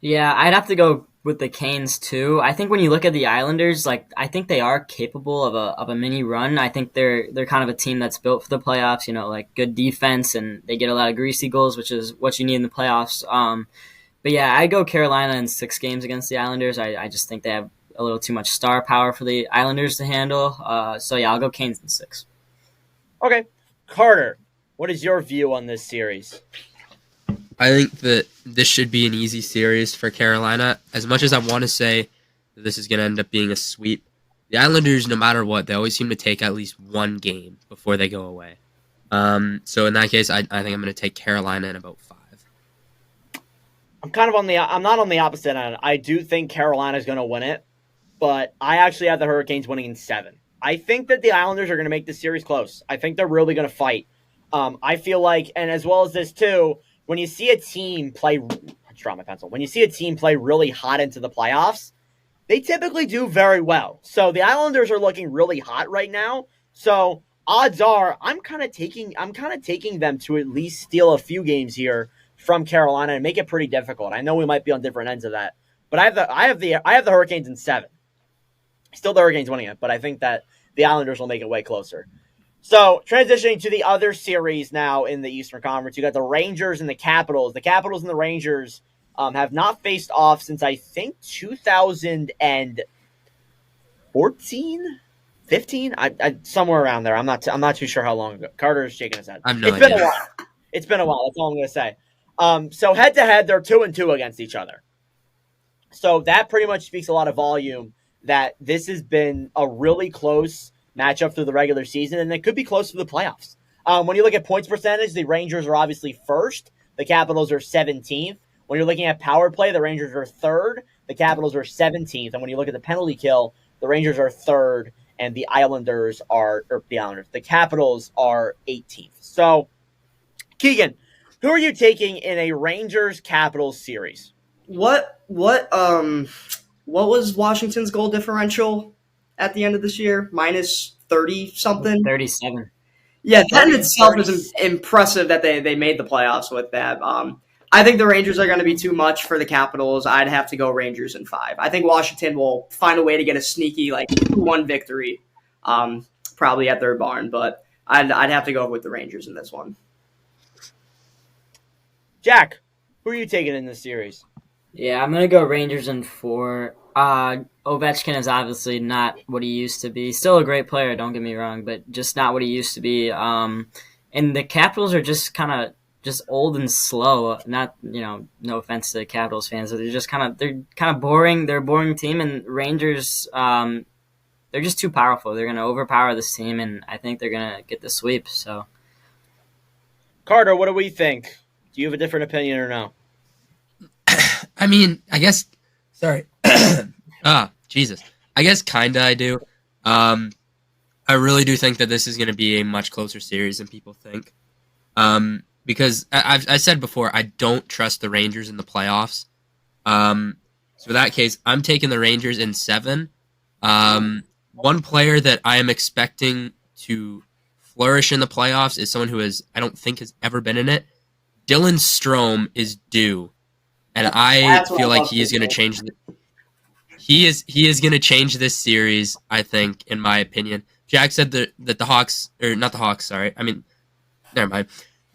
Yeah, I'd have to go with the Canes too. I think when you look at the Islanders, I think they are capable of a mini run. I think they're kind of a team that's built for the playoffs. Good defense, and they get a lot of greasy goals, which is what you need in the playoffs. But yeah, I go Carolina in 6 games against the Islanders. I just think they have a little too much star power for the Islanders to handle. So yeah, I'll go Canes in 6. Okay, Carter, what is your view on this series? I think that this should be an easy series for Carolina. As much as I want to say that this is going to end up being a sweep, the Islanders, no matter what, they always seem to take at least one game before they go away. So in that case, I think I'm going to take Carolina in about 5. I'm not on the opposite end. I do think Carolina's going to win it, but I actually have the Hurricanes winning in 7. I think that the Islanders are going to make this series close. I think they're really going to fight. I feel like, and as well as this too, when you see a team play, when you see a team play really hot into the playoffs, they typically do very well. So the Islanders are looking really hot right now. So odds are, I'm kind of taking them to at least steal a few games here from Carolina and make it pretty difficult. I know we might be on different ends of that, but I have the Hurricanes in 7. Still the Hurricanes winning it, but I think that the Islanders will make it way closer. So, transitioning to the other series now in the Eastern Conference, you got the Rangers and the Capitals. The Capitals and the Rangers have not faced off since, I think, 2014, 15, somewhere around there. I'm not too sure how long ago. Carter's shaking his head. I have no idea. Been a while. It's been a while. That's all I'm going to say. So head to head, they're 2-2 against each other. So that pretty much speaks a lot of volume that this has been a really close matchup through the regular season, and it could be close to the playoffs. When you look at points percentage, the Rangers are obviously first. The Capitals are 17th. When you're looking at power play, the Rangers are third. The Capitals are 17th. And when you look at the penalty kill, the Rangers are third, and the Capitals are 18th. So, Keegan, who are you taking in a Rangers-Capitals series? What was Washington's goal differential at the end of this year? Minus 30 something? 37. Yeah, that in itself is impressive that they made the playoffs with that. I think the Rangers are going to be too much for the Capitals. I'd have to go Rangers in 5. I think Washington will find a way to get a sneaky 2-1 victory, probably at their barn, but I'd have to go with the Rangers in this one. Jack, who are you taking in this series? Yeah, I'm going to go Rangers in 4. Ovechkin is obviously not what he used to be. Still a great player, don't get me wrong, but just not what he used to be. And the Capitals are just kind of old and slow. Not, no offense to the Capitals fans, but they're kind of boring. They're a boring team, and Rangers, they're just too powerful. They're going to overpower this team, and I think they're going to get the sweep. So, Carter, what do we think? Do you have a different opinion or no? I mean, I guess. Sorry. Jesus. I guess kinda I do. I really do think that this is going to be a much closer series than people think. Because I said before, I don't trust the Rangers in the playoffs. So in that case, I'm taking the Rangers in 7. One player that I am expecting to flourish in the playoffs is someone who I don't think has ever been in it. Dylan Strome is due. And I feel like he is going to change. He is going to change this series, I think, in my opinion. Jack said that the Hawks, or not the Hawks, sorry. I mean, never mind.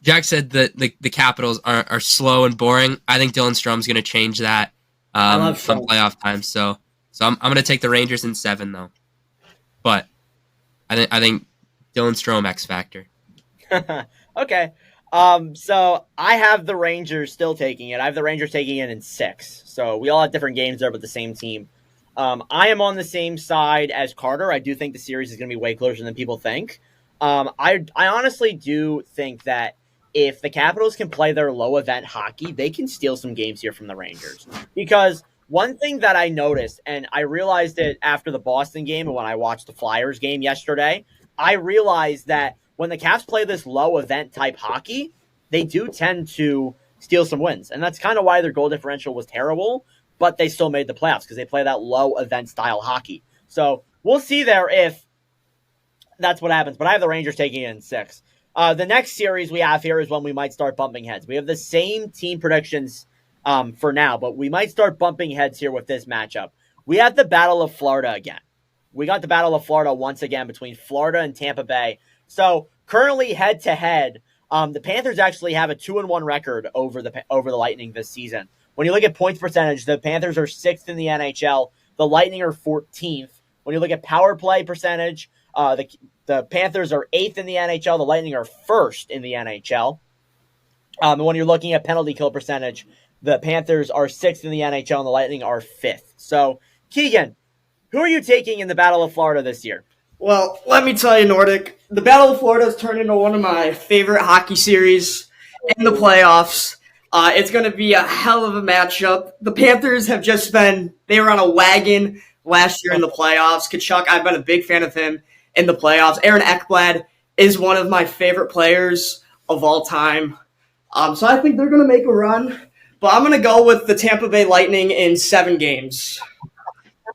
Jack said that the Capitals are slow and boring. I think Dylan Strome's going to change that from playoff time. So I'm going to take the Rangers in 7, though. But I think Dylan Strome X Factor. Okay. So I have the Rangers still taking it. I have the Rangers taking it in 6. So we all have different games there, but the same team. I am on the same side as Carter. I do think the series is going to be way closer than people think. I honestly do think that if the Capitals can play their low event hockey, they can steal some games here from the Rangers. Because one thing that I noticed, and I realized it after the Boston game and when I watched the Flyers game yesterday, I realized that when the Caps play this low event type hockey, they do tend to steal some wins. And that's kind of why their goal differential was terrible, but they still made the playoffs because they play that low event style hockey. So we'll see there if that's what happens. But I have the Rangers taking it in 6. The next series we have here is when we might start bumping heads. We have the same team predictions for now, but we might start bumping heads here with this matchup. We have the Battle of Florida again. We got the Battle of Florida once again between Florida and Tampa Bay. So currently head to head, the Panthers actually have a 2-1 record over the Lightning this season. When you look at points percentage, the Panthers are 6th in the NHL. The Lightning are 14th. When you look at power play percentage, the Panthers are 8th in the NHL. The Lightning are 1st in the NHL. When you're looking at penalty kill percentage, the Panthers are 6th in the NHL and the Lightning are 5th. So, Keegan, who are you taking in the Battle of Florida this year? Well, let me tell you, Nordic, the Battle of Florida has turned into one of my favorite hockey series in the playoffs. It's going to be a hell of a matchup. The Panthers have they were on a wagon last year in the playoffs. Kachuk, I've been a big fan of him in the playoffs. Aaron Ekblad is one of my favorite players of all time. So I think they're going to make a run. But I'm going to go with the Tampa Bay Lightning in 7 games.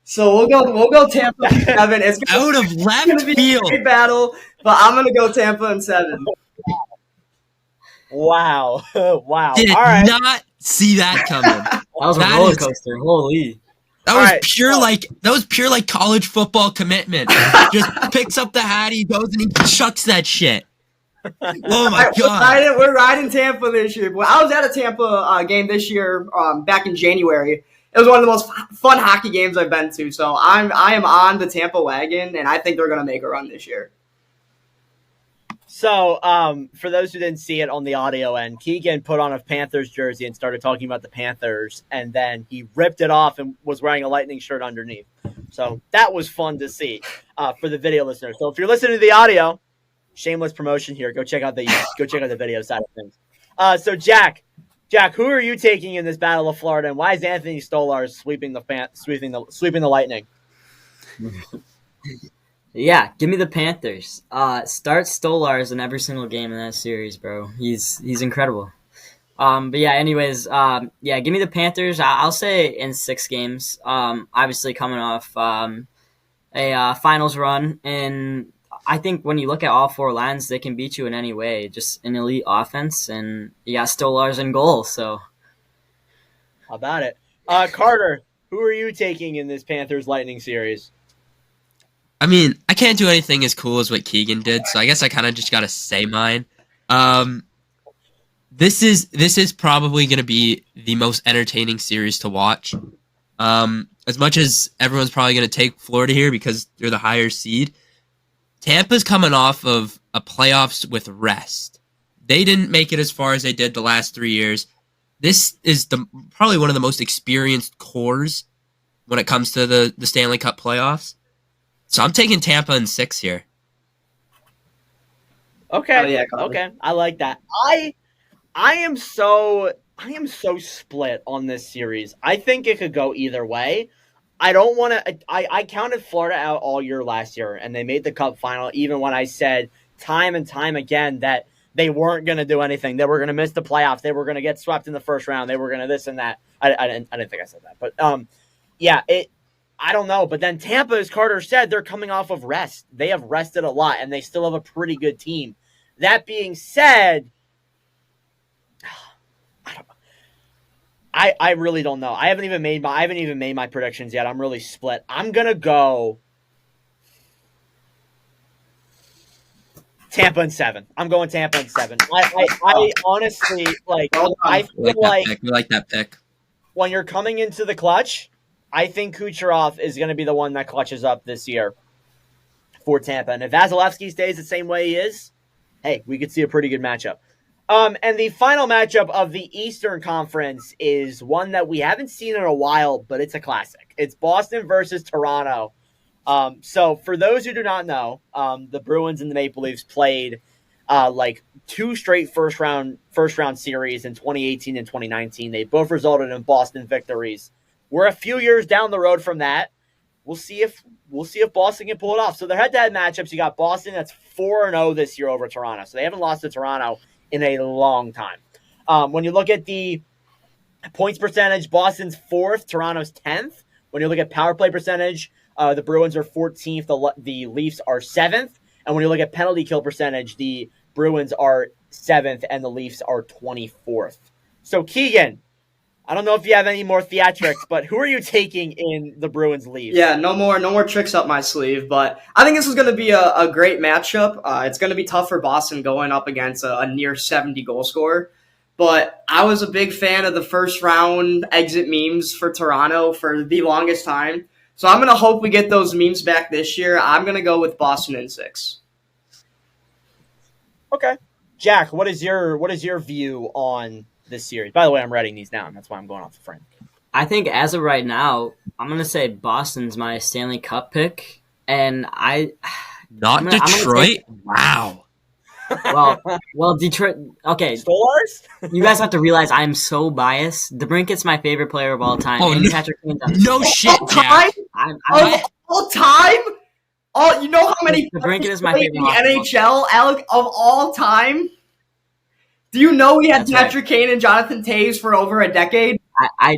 So we'll go Tampa in 7. It's Out of left going to be field. a great battle, but I'm going to go Tampa in 7. Wow. Wow. Did All right. not see that coming. That was a That roller is- coaster. Holy. That All was right, pure like college football commitment. Just picks up the hat, he goes and he chucks that shit. Oh my god! We're riding Tampa this year. Well, I was at a Tampa game this year back in January. It was one of the most fun hockey games I've been to. So I am on the Tampa wagon, and I think they're going to make a run this year. So, for those who didn't see it on the audio end, Keegan put on a Panthers jersey and started talking about the Panthers, and then he ripped it off and was wearing a Lightning shirt underneath. So that was fun to see for the video listeners. So if you're listening to the audio, shameless promotion here. Go check out the video side of things. So Jack, who are you taking in this Battle of Florida, and why is Anthony Stolarz sweeping the Lightning? Yeah, give me the Panthers. Start Stolarz in every single game in that series, bro. He's incredible. But yeah, anyways, give me the Panthers. I'll say in 6 games. Obviously coming off a finals run, and I think when you look at all 4 lines, they can beat you in any way. Just an elite offense, and you got Stolarz in goal. So How about it? Carter, who are you taking in this Panthers Lightning series? I mean, I can't do anything as cool as what Keegan did, so I guess I kind of just gotta say mine. This is probably gonna be the most entertaining series to watch. As much as everyone's probably gonna take Florida here because they're the higher seed, Tampa's coming off of a playoffs with rest. They didn't make it as far as they did the last 3 years. This is probably one of the most experienced cores when it comes to the Stanley Cup playoffs. So I'm taking Tampa in 6 here. Okay. Oh, yeah, Carter. Okay. I like that. I am so split on this series. I think it could go either way. I don't want to. I counted Florida out all year last year, and they made the Cup final. Even when I said time and time again that they weren't going to do anything, they were going to miss the playoffs, they were going to get swept in the first round, they were going to this and that. I didn't think I said that, but yeah, I don't know. But then Tampa, as Carter said, they're coming off of rest. They have rested a lot, and they still have a pretty good team. That being said, I really don't know. I haven't even made my predictions yet. I'm really split. I'm gonna go Tampa in 7. I'm going Tampa in 7. I honestly I feel We like that pick. when you're coming into the clutch, I think Kucherov is going to be the one that clutches up this year for Tampa. And if Vasilevsky stays the same way he is, hey, we could see a pretty good matchup. And the final matchup of the Eastern Conference is one that we haven't seen in a while, but it's a classic. It's Boston versus Toronto. So for those who do not know, the Bruins and the Maple Leafs played like 2 straight first round series in 2018 and 2019. They both resulted in Boston victories. We're a few years down the road from that. We'll see if Boston can pull it off. So their head-to-head matchups, you got Boston that's 4-0 this year over Toronto. So they haven't lost to Toronto in a long time. When you look at the points percentage, Boston's 4th, Toronto's 10th. When you look at power play percentage, the Bruins are 14th, the Leafs are 7th. And when you look at penalty kill percentage, the Bruins are 7th and the Leafs are 24th. So Keegan, I don't know if you have any more theatrics, but who are you taking in the Bruins Leafs? Yeah, no more tricks up my sleeve, but I think this is going to be a great matchup. It's going to be tough for Boston going up against a near 70 goal scorer, but I was a big fan of the first round exit memes for Toronto for the longest time, so I'm going to hope we get those memes back this year. I'm going to go with Boston in 6. Okay. Jack, what is your view on this series? By the way, I'm writing these down. That's why I'm going off the frame. I think as of right now, I'm gonna say Boston's my Stanley Cup pick, and Not I'm gonna Detroit. Wow. well, Detroit. Okay, Stolars? you guys have to realize I'm so biased. DeBrincat's my favorite player of all time. Oh, and no- Patrick Kane's on the No team. shit, All Jack. time? I'm Of all time? Oh, you know how many DeBrincat is my played favorite in the hockey NHL, Alec, of all time? Do you know we had That's right. Patrick Kane and Jonathan Toews for over a decade? I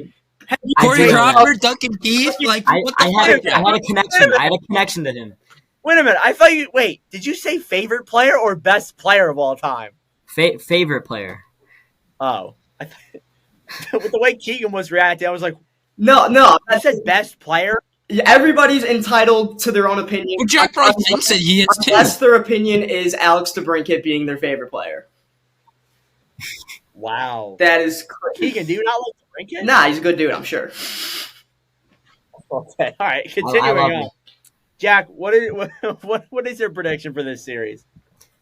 Corey did know Crawford, Duncan Keith. Like, what the I fuck? had a connection. I had a connection to him. Wait a minute. I thought you. Wait, did you say favorite player or best player of all time? Favorite player. Oh, with the way Keegan was reacting, I was like, No. I said best player. Everybody's entitled to their own opinion. Well, Jack probably thinks that he is too. Unless their opinion is Alex DeBrincat being their favorite player. Wow. That is crazy. Keegan, do you not like to drink it? Nah, he's a good dude, I'm sure. Okay. All right. I Continuing love on. it. Jack, what is your prediction for this series?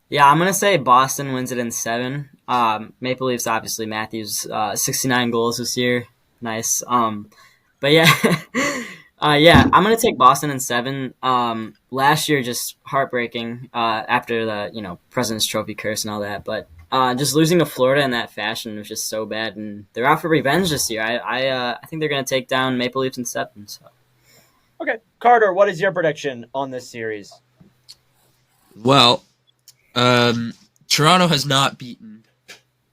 Yeah, I'm gonna say Boston wins it in 7. Maple Leafs, obviously, Matthews, 69 goals this year. Nice. But yeah, yeah, I'm gonna take Boston in 7. Last year, just heartbreaking. After the President's Trophy curse and all that, but just losing to Florida in that fashion was just so bad, and they're out for revenge this year. I think they're gonna take down Maple Leafs in 7. So. Okay. Carter, what is your prediction on this series? Well, Toronto has not beaten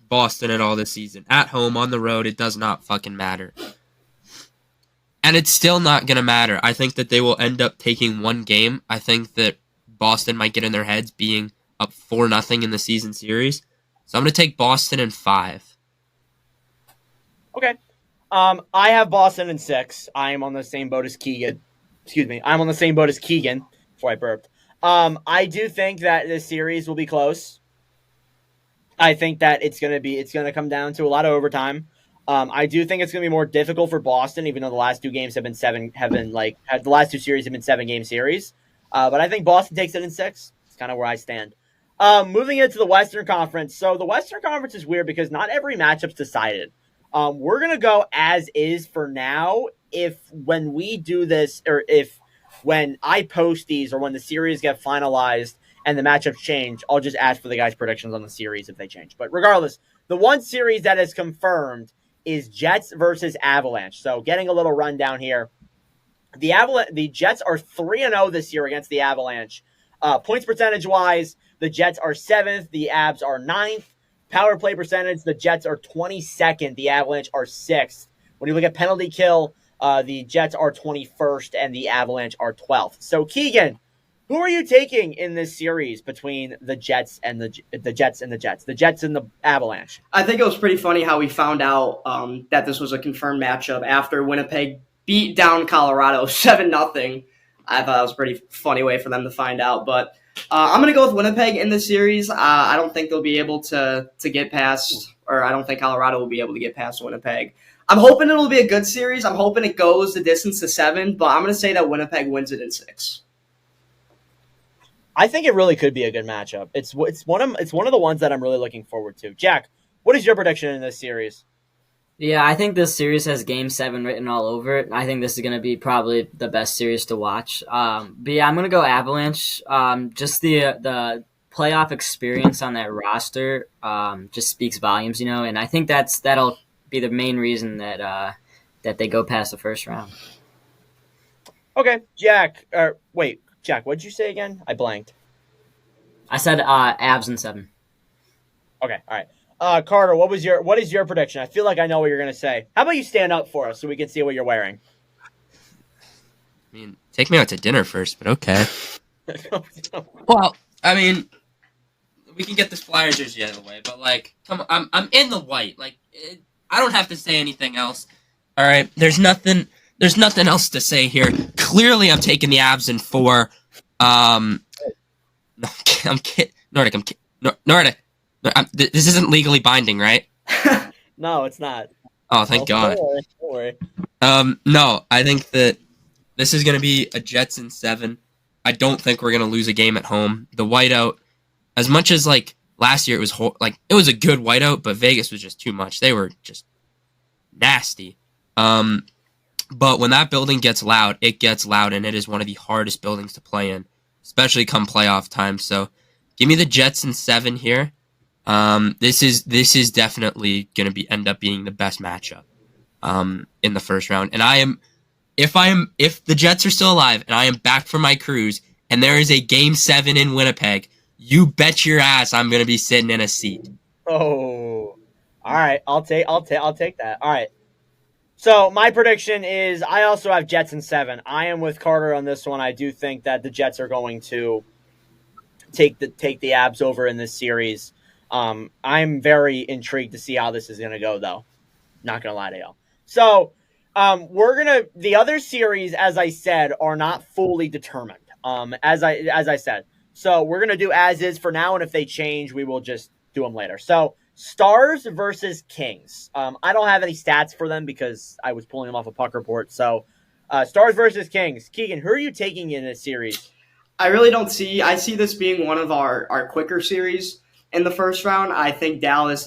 Boston at all this season. At home, on the road, it does not fucking matter. And it's still not going to matter. I think that they will end up taking one game. I think that Boston might get in their heads being up 4-0 in the season series. So I'm going to take Boston in 5. Okay. I have Boston in 6. I am on the same boat as Keegan. Excuse me. I'm on the same boat as Keegan before I burped. I do think that this series will be close. I think that it's gonna come down to a lot of overtime. I do think it's gonna be more difficult for Boston, even though the last 2 games the last 2 series have been 7-game series. But I think Boston takes it in 6. It's kind of where I stand. Moving into the Western Conference. So the Western Conference is weird because not every matchup's decided. We're gonna go as is for now. When we do this, or when I post these, or when the series get finalized and the matchups change, I'll just ask for the guys' predictions on the series if they change. But regardless, the one series that is confirmed is Jets versus Avalanche. So getting a little rundown here. The Jets are 3-0 this year against the Avalanche. Points percentage wise, the Jets are 7th, the Avs are 9th. Power play percentage, the Jets are 22nd, the Avalanche are 6th. When you look at penalty kill, the Jets are 21st and the Avalanche are 12th. So Keegan, who are you taking in this series between the Jets and the Jets and the Avalanche? I think it was pretty funny how we found out that this was a confirmed matchup after Winnipeg beat down Colorado 7-0. I thought it was a pretty funny way for them to find out. But I'm going to go with Winnipeg in this series. I don't think they'll be able to get past, or I don't think Colorado will be able to get past Winnipeg. I'm hoping it'll be a good series. I'm hoping it goes the distance to 7, but I'm going to say that Winnipeg wins it in 6. I think it really could be a good matchup. It's one of the ones that I'm really looking forward to. Jack, what is your prediction in this series? Yeah, I think this series has Game 7 written all over it. I think this is going to be probably the best series to watch. But yeah, I'm going to go Avalanche. Just the playoff experience on that roster just speaks volumes, and I think that'll be the main reason that they go past the first round. Okay, Jack. Jack, what'd you say again? I blanked. I said Avs in 7. Okay, all right. Carter, what is your prediction? I feel like I know what you're going to say. How about you stand up for us so we can see what you're wearing? I mean, take me out to dinner first, but okay. Well, I mean, we can get this Flyers jersey out of the way, but come on, I'm in the white. I don't have to say anything else. All right, there's nothing else to say here. Clearly, I'm taking the Avs in 4. No, I'm kidding. Nordic. This isn't legally binding, right? No, it's not. Oh, thank God. Don't worry. No, I think that this is going to be a Jets in 7. I don't think we're going to lose a game at home. The whiteout, as much as Last year it was it was a good whiteout, but Vegas was just too much. They were just nasty. But when that building gets loud, it gets loud, and it is one of the hardest buildings to play in, especially come playoff time. So give me the Jets in 7 here. This is definitely going to end up being the best matchup in the first round. And if the Jets are still alive and I am back from my cruise and there is a game 7 in Winnipeg, you bet your ass I'm going to be sitting in a seat. Oh, all right. I'll take that. All right. So my prediction is I also have Jets in 7. I am with Carter on this one. I do think that the Jets are going to take the Abs over in this series. I'm very intrigued to see how this is going to go, though. Not going to lie to y'all. So the other series, as I said, are not fully determined. As I said. So we're going to do as is for now, and if they change, we will just do them later. So Stars versus Kings. I don't have any stats for them because I was pulling them off a puck report. So Stars versus Kings. Keegan, who are you taking in this series? I really don't see. I see this being one of our quicker series in the first round. I think Dallas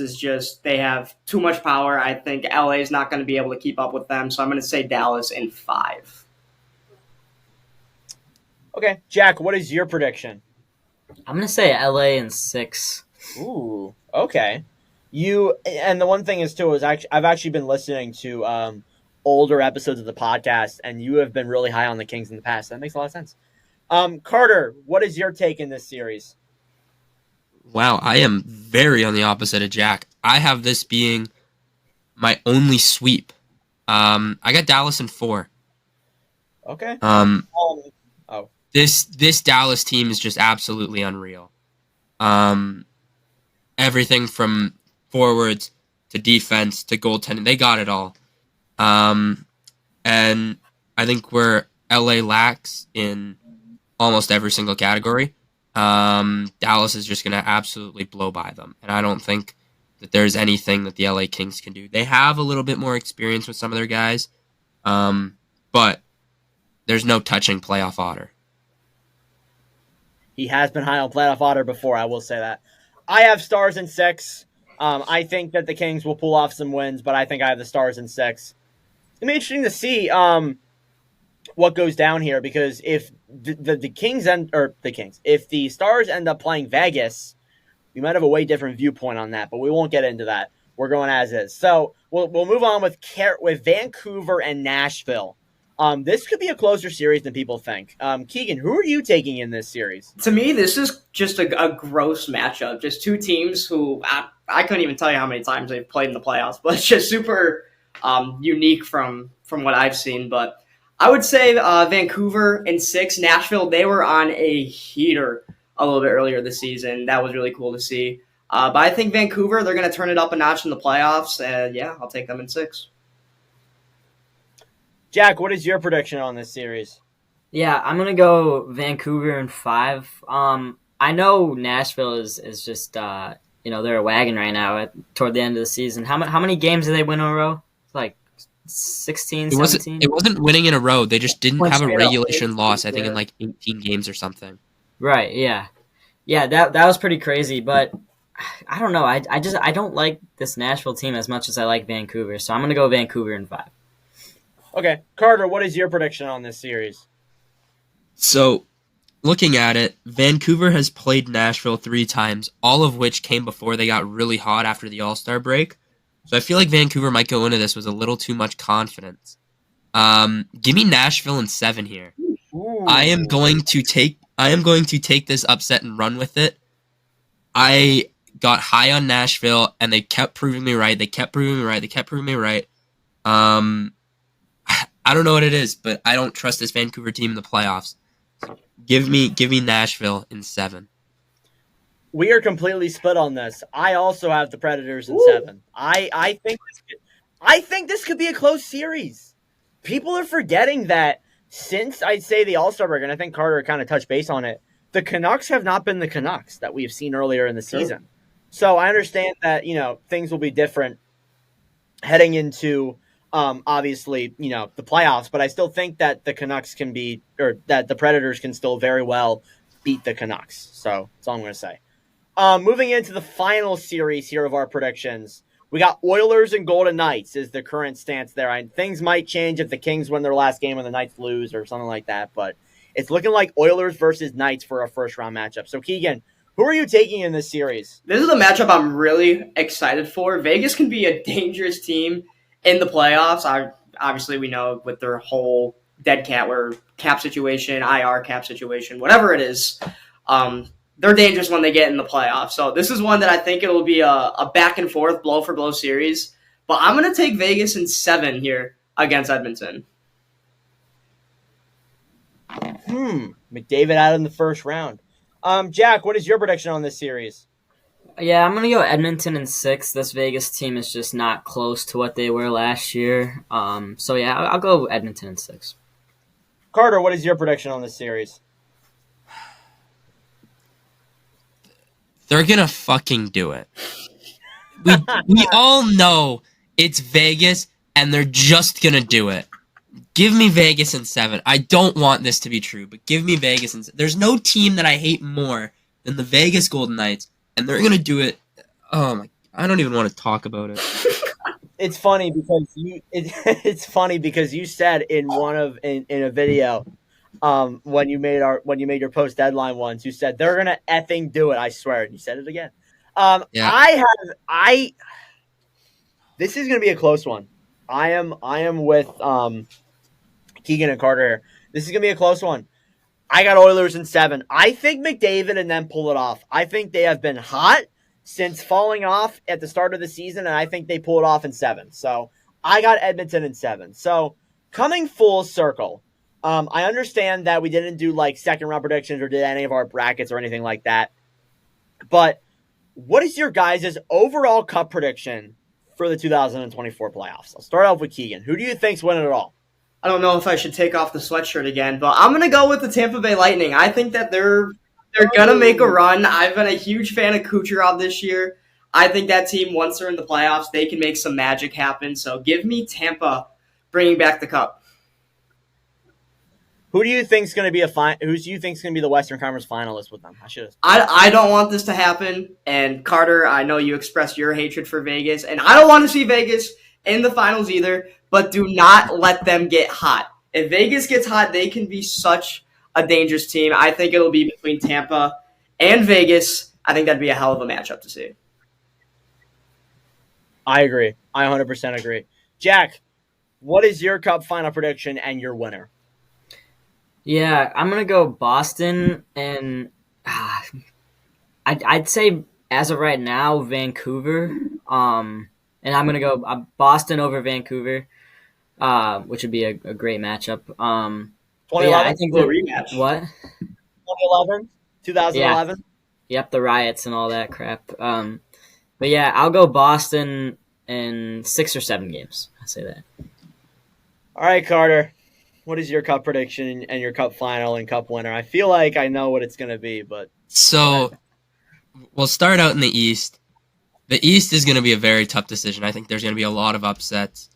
they have too much power. I think LA is not going to be able to keep up with them. So I'm going to say Dallas in 5. Okay. Jack, what is your prediction? I'm going to say LA in 6. Ooh, okay. And the one thing is too is I've actually been listening to older episodes of the podcast, and you have been really high on the Kings in the past. That makes a lot of sense. Carter, what is your take in this series? Wow, I am very on the opposite of Jack. I have this being my only sweep. I got Dallas in 4. Okay. This Dallas team is just absolutely unreal. Everything from forwards to defense to goaltending, they got it all. And I think where LA lacks in almost every single category, Dallas is just going to absolutely blow by them. And I don't think that there's anything that the LA Kings can do. They have a little bit more experience with some of their guys, but there's no touching playoff Otter. He has been high on playoff Otter before, I will say that. I have Stars in 6. I think that the Kings will pull off some wins, but I think I have the Stars in 6. It's going to be interesting to see what goes down here, because if the Kings if the Stars end up playing Vegas, we might have a way different viewpoint on that, but we won't get into that. We're going as is. So we'll move on with Vancouver and Nashville. This could be a closer series than people think. Keegan, who are you taking in this series? To me, this is just a gross matchup. Just two teams who I couldn't even tell you how many times they've played in the playoffs, but it's just super unique from what I've seen. But I would say Vancouver in 6. Nashville, they were on a heater a little bit earlier this season. That was really cool to see. But I think Vancouver, they're going to turn it up a notch in the playoffs. And yeah, I'll take them in 6. Jack, what is your prediction on this series? Yeah, I'm gonna go Vancouver in 5. I know Nashville is just they're a wagon right now toward the end of the season. How many games did they win in a row? Like 16, 17? It wasn't winning in a row. They just didn't have a regulation up. loss. I think in like 18 games or something. Right. Yeah. That was pretty crazy. But I don't know. I don't like this Nashville team as much as I like Vancouver. So I'm gonna go Vancouver in 5. Okay, Carter, what is your prediction on this series? So, looking at it, Vancouver has played Nashville 3 times, all of which came before they got really hot after the All-Star break. So I feel like Vancouver might go into this with a little too much confidence. Give me Nashville in 7 here. Ooh. I am going to take this upset and run with it. I got high on Nashville, and they kept proving me right. I don't know what it is, but I don't trust this Vancouver team in the playoffs. Give me Nashville in 7. We are completely split on this. I also have the Predators in 7. I think this could be a close series. People are forgetting that since I'd say the All-Star break, and I think Carter kind of touched base on it, the Canucks have not been the Canucks that we've seen earlier in the season. So I understand that, things will be different heading into obviously, the playoffs, but I still think that the Predators can still very well beat the Canucks. So that's all I'm going to say. Moving into the final series here of our predictions, we got Oilers and Golden Knights is the current stance there. And things might change if the Kings win their last game and the Knights lose or something like that, but it's looking like Oilers versus Knights for a first-round matchup. So, Keegan, who are you taking in this series? This is a matchup I'm really excited for. Vegas can be a dangerous team in the playoffs. Obviously, we know with their whole dead cap situation, IR cap situation, whatever it is, they're dangerous when they get in the playoffs. So this is one that I think it'll be a back and forth, blow for blow series. But I'm going to take Vegas in 7 here against Edmonton. McDavid out in the first round. Jack, what is your prediction on this series? Yeah, I'm going to go Edmonton in 6. This Vegas team is just not close to what they were last year. So, yeah, I'll go Edmonton in 6. Carter, what is your prediction on this series? They're going to fucking do it. We all know it's Vegas, and they're just going to do it. Give me Vegas in 7. I don't want this to be true, but give me Vegas in 7. There's no team that I hate more than the Vegas Golden Knights, and they're going to do it. Oh, my. I don't even want to talk about it. It's funny because you said in a video when you made your post deadline ones, you said they're gonna effing do it. I swear, and you said it again. Yeah. This is gonna be a close one. I am with Keegan and Carter here. This is gonna be a close one. I got Oilers in 7. I think McDavid and them pull it off. I think they have been hot since falling off at the start of the season, and I think they pull it off in 7. So I got Edmonton in 7. So coming full circle, I understand that we didn't do like second round predictions or did any of our brackets or anything like that. But what is your guys' overall cup prediction for the 2024 playoffs? I'll start off with Keegan. Who do you think's winning it all? I don't know if I should take off the sweatshirt again, but I'm going to go with the Tampa Bay Lightning. I think that they're going to make a run. I've been a huge fan of Kucherov this year. I think that team, once they're in the playoffs, they can make some magic happen. So give me Tampa bringing back the cup. Who do you think's going to be who do you think's going to be the Western Conference finalist with them? I don't want this to happen. And Carter, I know you expressed your hatred for Vegas, and I don't want to see Vegas in the finals either, but do not let them get hot. If Vegas gets hot, they can be such a dangerous team. I think it'll be between Tampa and Vegas. I think that'd be a hell of a matchup to see. I agree. I 100% agree. Jack, what is your cup final prediction and your winner? Yeah, I'm going to go Boston, and I'd say as of right now, Vancouver. And I'm going to go Boston over Vancouver, which would be a great matchup. 2011? Yeah, I think the rematch. What? 2011? Yeah. Yep, the riots and all that crap. But yeah, I'll go Boston in 6 or 7 games. I'll say that. All right, Carter. What is your cup prediction and your cup final and cup winner? I feel like I know what it's going to be, but... So, we'll start out in the East. The East is going to be a very tough decision. I think there's going to be a lot of upsets.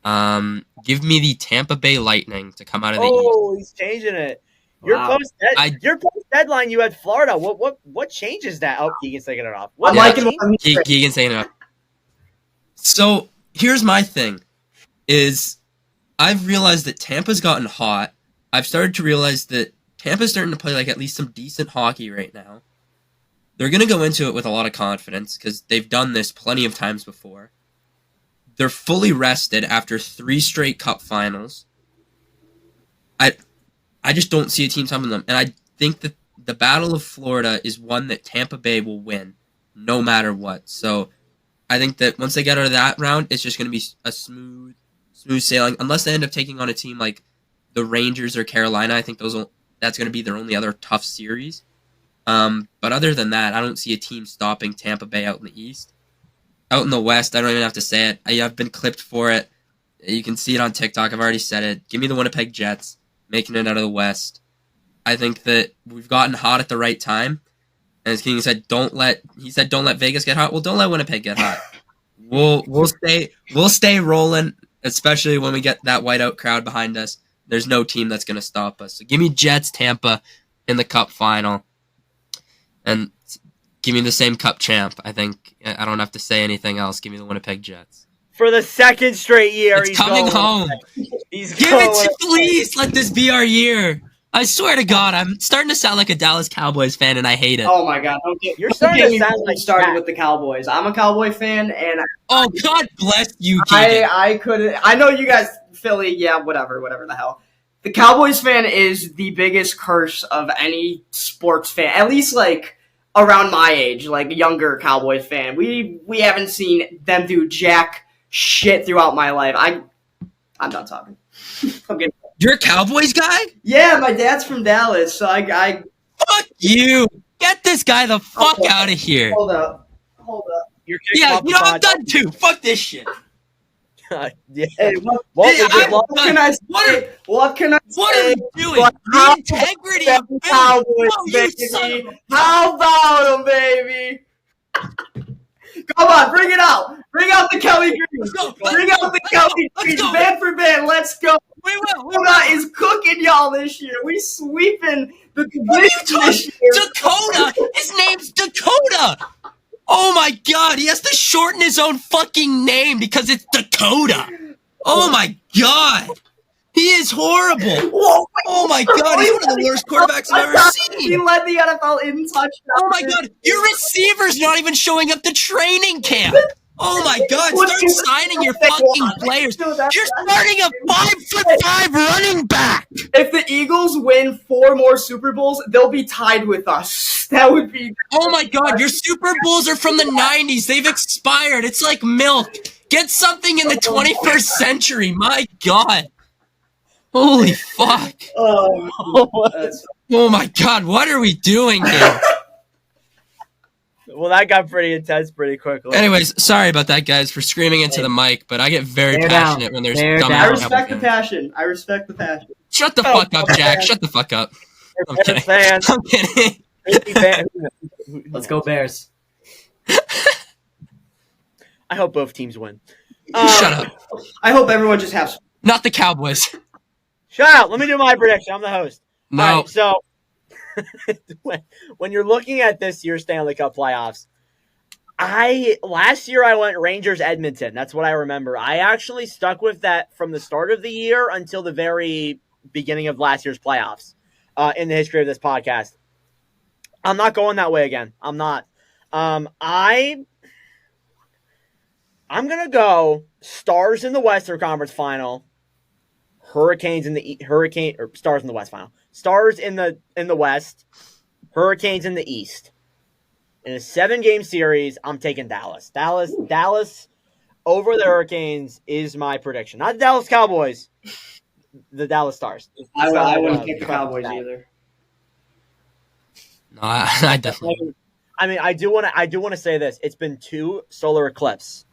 Give me the Tampa Bay Lightning to come out of the East. Oh, he's changing it. Wow. Your post deadline, you had Florida. What changes that? Oh, Keegan's taking it off. Keegan's taking it off. So, here's my thing. I've realized that Tampa's gotten hot. I've started to realize that Tampa's starting to play like at least some decent hockey right now. They're going to go into it with a lot of confidence because they've done this plenty of times before. They're fully rested after 3 straight cup finals. I just don't see a team topping them. And I think that the Battle of Florida is one that Tampa Bay will win no matter what. So I think that once they get out of that round, it's just going to be a smooth sailing, unless they end up taking on a team like the Rangers or Carolina. I think that's going to be their only other tough series. But other than that, I don't see a team stopping Tampa Bay out in the East. Out in the West, I don't even have to say it. I've been clipped for it. You can see it on TikTok. I've already said it. Give me the Winnipeg Jets making it out of the West. I think that we've gotten hot at the right time. And as King said, don't let Vegas get hot. Well, don't let Winnipeg get hot. We'll stay rolling. Especially when we get that whiteout crowd behind us. There's no team that's going to stop us. So give me Jets, Tampa in the cup final. And Give me the same cup champ. I think I don't have to say anything else. Give me the Winnipeg Jets. For the second straight year, It's he's coming going. home. He's Give going. it to please. Let this be our year. I swear to God, I'm starting to sound like a Dallas Cowboys fan, and I hate it. Oh my God! You're starting to sound like started Shaq. with the Cowboys. I'm a Cowboy fan, and Oh, God bless you, Keegan. I couldn't. I know you guys, Philly. Yeah, whatever the hell. The Cowboys fan is the biggest curse of any sports fan. At least like around my age, like younger Cowboys fan. We haven't seen them do jack shit throughout my life. I'm done talking. I'm getting. You're a Cowboys guy? Yeah, my dad's from Dallas, so I Fuck you. Get this guy the fuck out of here. hold up. You're kicked Yeah, off the you know, I'm podcast. done too. Fuck this shit. Yeah. Hey, what Well, Yeah, well, can I say? What can I What say? are we doing? But The how integrity about of Billy. Cowboys, Oh, you son of baby. a- How about them, baby? Come on, bring it out. Bring out the Kelly Greens. Let's go. Bring out the Kelly Let's Greens. go. Band for band, let's go. We will. Dakota is cooking y'all this year. We sweeping the What are you division this talking? year. Dakota? His name's Dakota. Oh my God, he has to shorten his own fucking name because it's Dakota. Oh my God. He is horrible. Whoa, Oh my God, he's one of the worst quarterbacks I've ever He seen. led the NFL in touchdowns. Oh my God, your receiver's not even showing up to training camp. Oh my God, start signing your fucking players. You're starting a 5'5" running back. If the Eagles win 4 more Super Bowls, they'll be tied with us. That would be. Oh my God, your Super Bowls are from the 90s. They've expired. It's like milk. Get something in the 21st century. My God. Holy fuck. Oh my God, what are we doing here? Well, that got pretty intense pretty quickly. Anyways, sorry about that, guys, for screaming into the mic, but I get very Bear passionate down. when there's Bear dumb down. I Cowboy respect the fans. passion. I respect the passion. Shut the fuck up, Jack. Shut the fuck up. I'm kidding. Fan. I'm kidding. Let's go Bears. I hope both teams win. Shut up. I hope everyone just has. Not the Cowboys. Shut up. Let me do my prediction. I'm the host. No. All right, so when you're looking at this year's Stanley Cup playoffs, last year I went Rangers Edmonton. That's what I remember. I actually stuck with that from the start of the year until the very beginning of last year's playoffs in the history of this podcast. I'm not going that way again. I'm not. I'm gonna go Stars in the Western Conference Final, Hurricanes in the Stars in the West Final. Stars in the West, Hurricanes in the East. In a 7-game series, I'm taking Dallas. Dallas over the Hurricanes is my prediction. Not the Dallas Cowboys, the Dallas Stars. I wouldn't pick the Cowboys either. No, I definitely. I mean, I do want to say this. It's been 2 solar eclipses,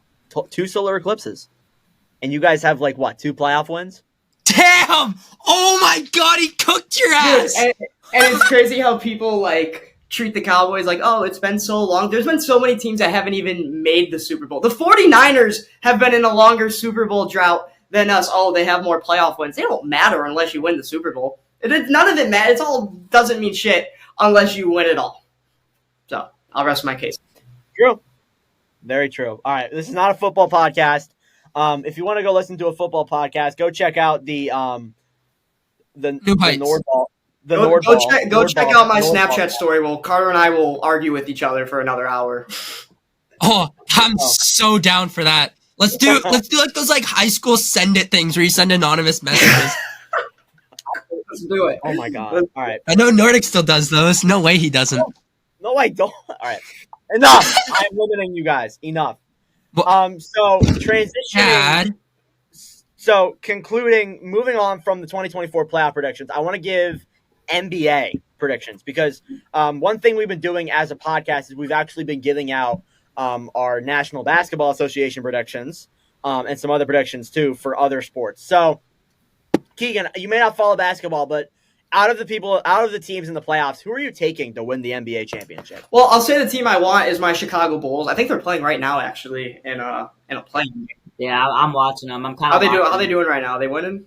and you guys have like what 2 playoff wins? Damn! Oh my God, he cooked your ass! And it's crazy how people like treat the Cowboys like, oh, it's been so long. There's been so many teams that haven't even made the Super Bowl. The 49ers have been in a longer Super Bowl drought than us. Oh, they have more playoff wins. They don't matter unless you win the Super Bowl. None of it matters. It all doesn't mean shit unless you win it all. So I'll rest my case. True. Very true. All right. This is not a football podcast. If you want to go listen to a football podcast, go check out the New Heights. Nordball. Go check out my Snapchat story. Well, Carter and I will argue with each other for another hour. Oh, I'm so down for that. Let's do like those like high school send it things where you send anonymous messages. Let's do it. Oh my God. All right. I know Nordic still does those. No way he doesn't. No, I don't. All right. Enough. I'm limiting you guys. Enough. So transitioning. Dad. So concluding, moving on from the 2024 playoff predictions, I want to give NBA predictions because one thing we've been doing as a podcast is we've actually been giving out our National Basketball Association predictions and some other predictions too for other sports. So Keegan, you may not follow basketball, but out of the teams in the playoffs, who are you taking to win the NBA championship? Well, I'll say the team I want is my Chicago Bulls. I think they're playing right now, actually, in a playing game. Yeah, I'm watching them. I'm kind How of. they doing right now? Are they winning?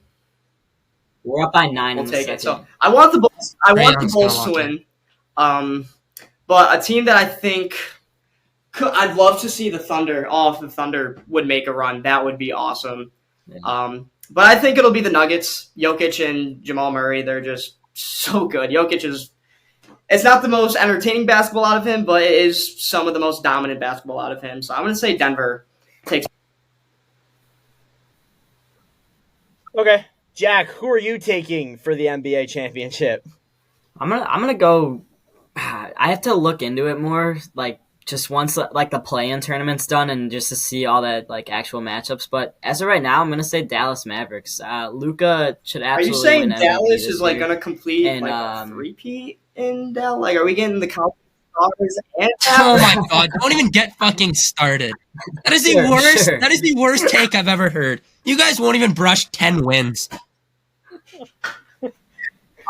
We're up by 9. We'll in the take it. second. So I want the Bulls. I want the Rayon's Bulls gonna to watch win. But a team that I think I'd love to see the Thunder. Oh, if the Thunder would make a run, that would be awesome. Yeah. But I think it'll be the Nuggets. Jokic and Jamal Murray, they're just so good. Jokic is, it's not the most entertaining basketball out of him, but it is some of the most dominant basketball out of him. So I'm going to say Denver takes. Okay. Jack, who are you taking for the NBA championship? I'm gonna go. I have to look into it more, like just once like the play-in tournament's done, and just to see all that like actual matchups. But as of right now, I'm gonna say Dallas Mavericks. Luka should Are you absolutely saying win MVP Dallas this is like year. going to complete And, like a three-peat in Dallas? Like, are we getting the Cowboys and Oh Dallas? my god! Don't even get fucking started. That is the Sure, worst. sure. That is the worst take I've ever heard. You guys won't even brush 10 wins.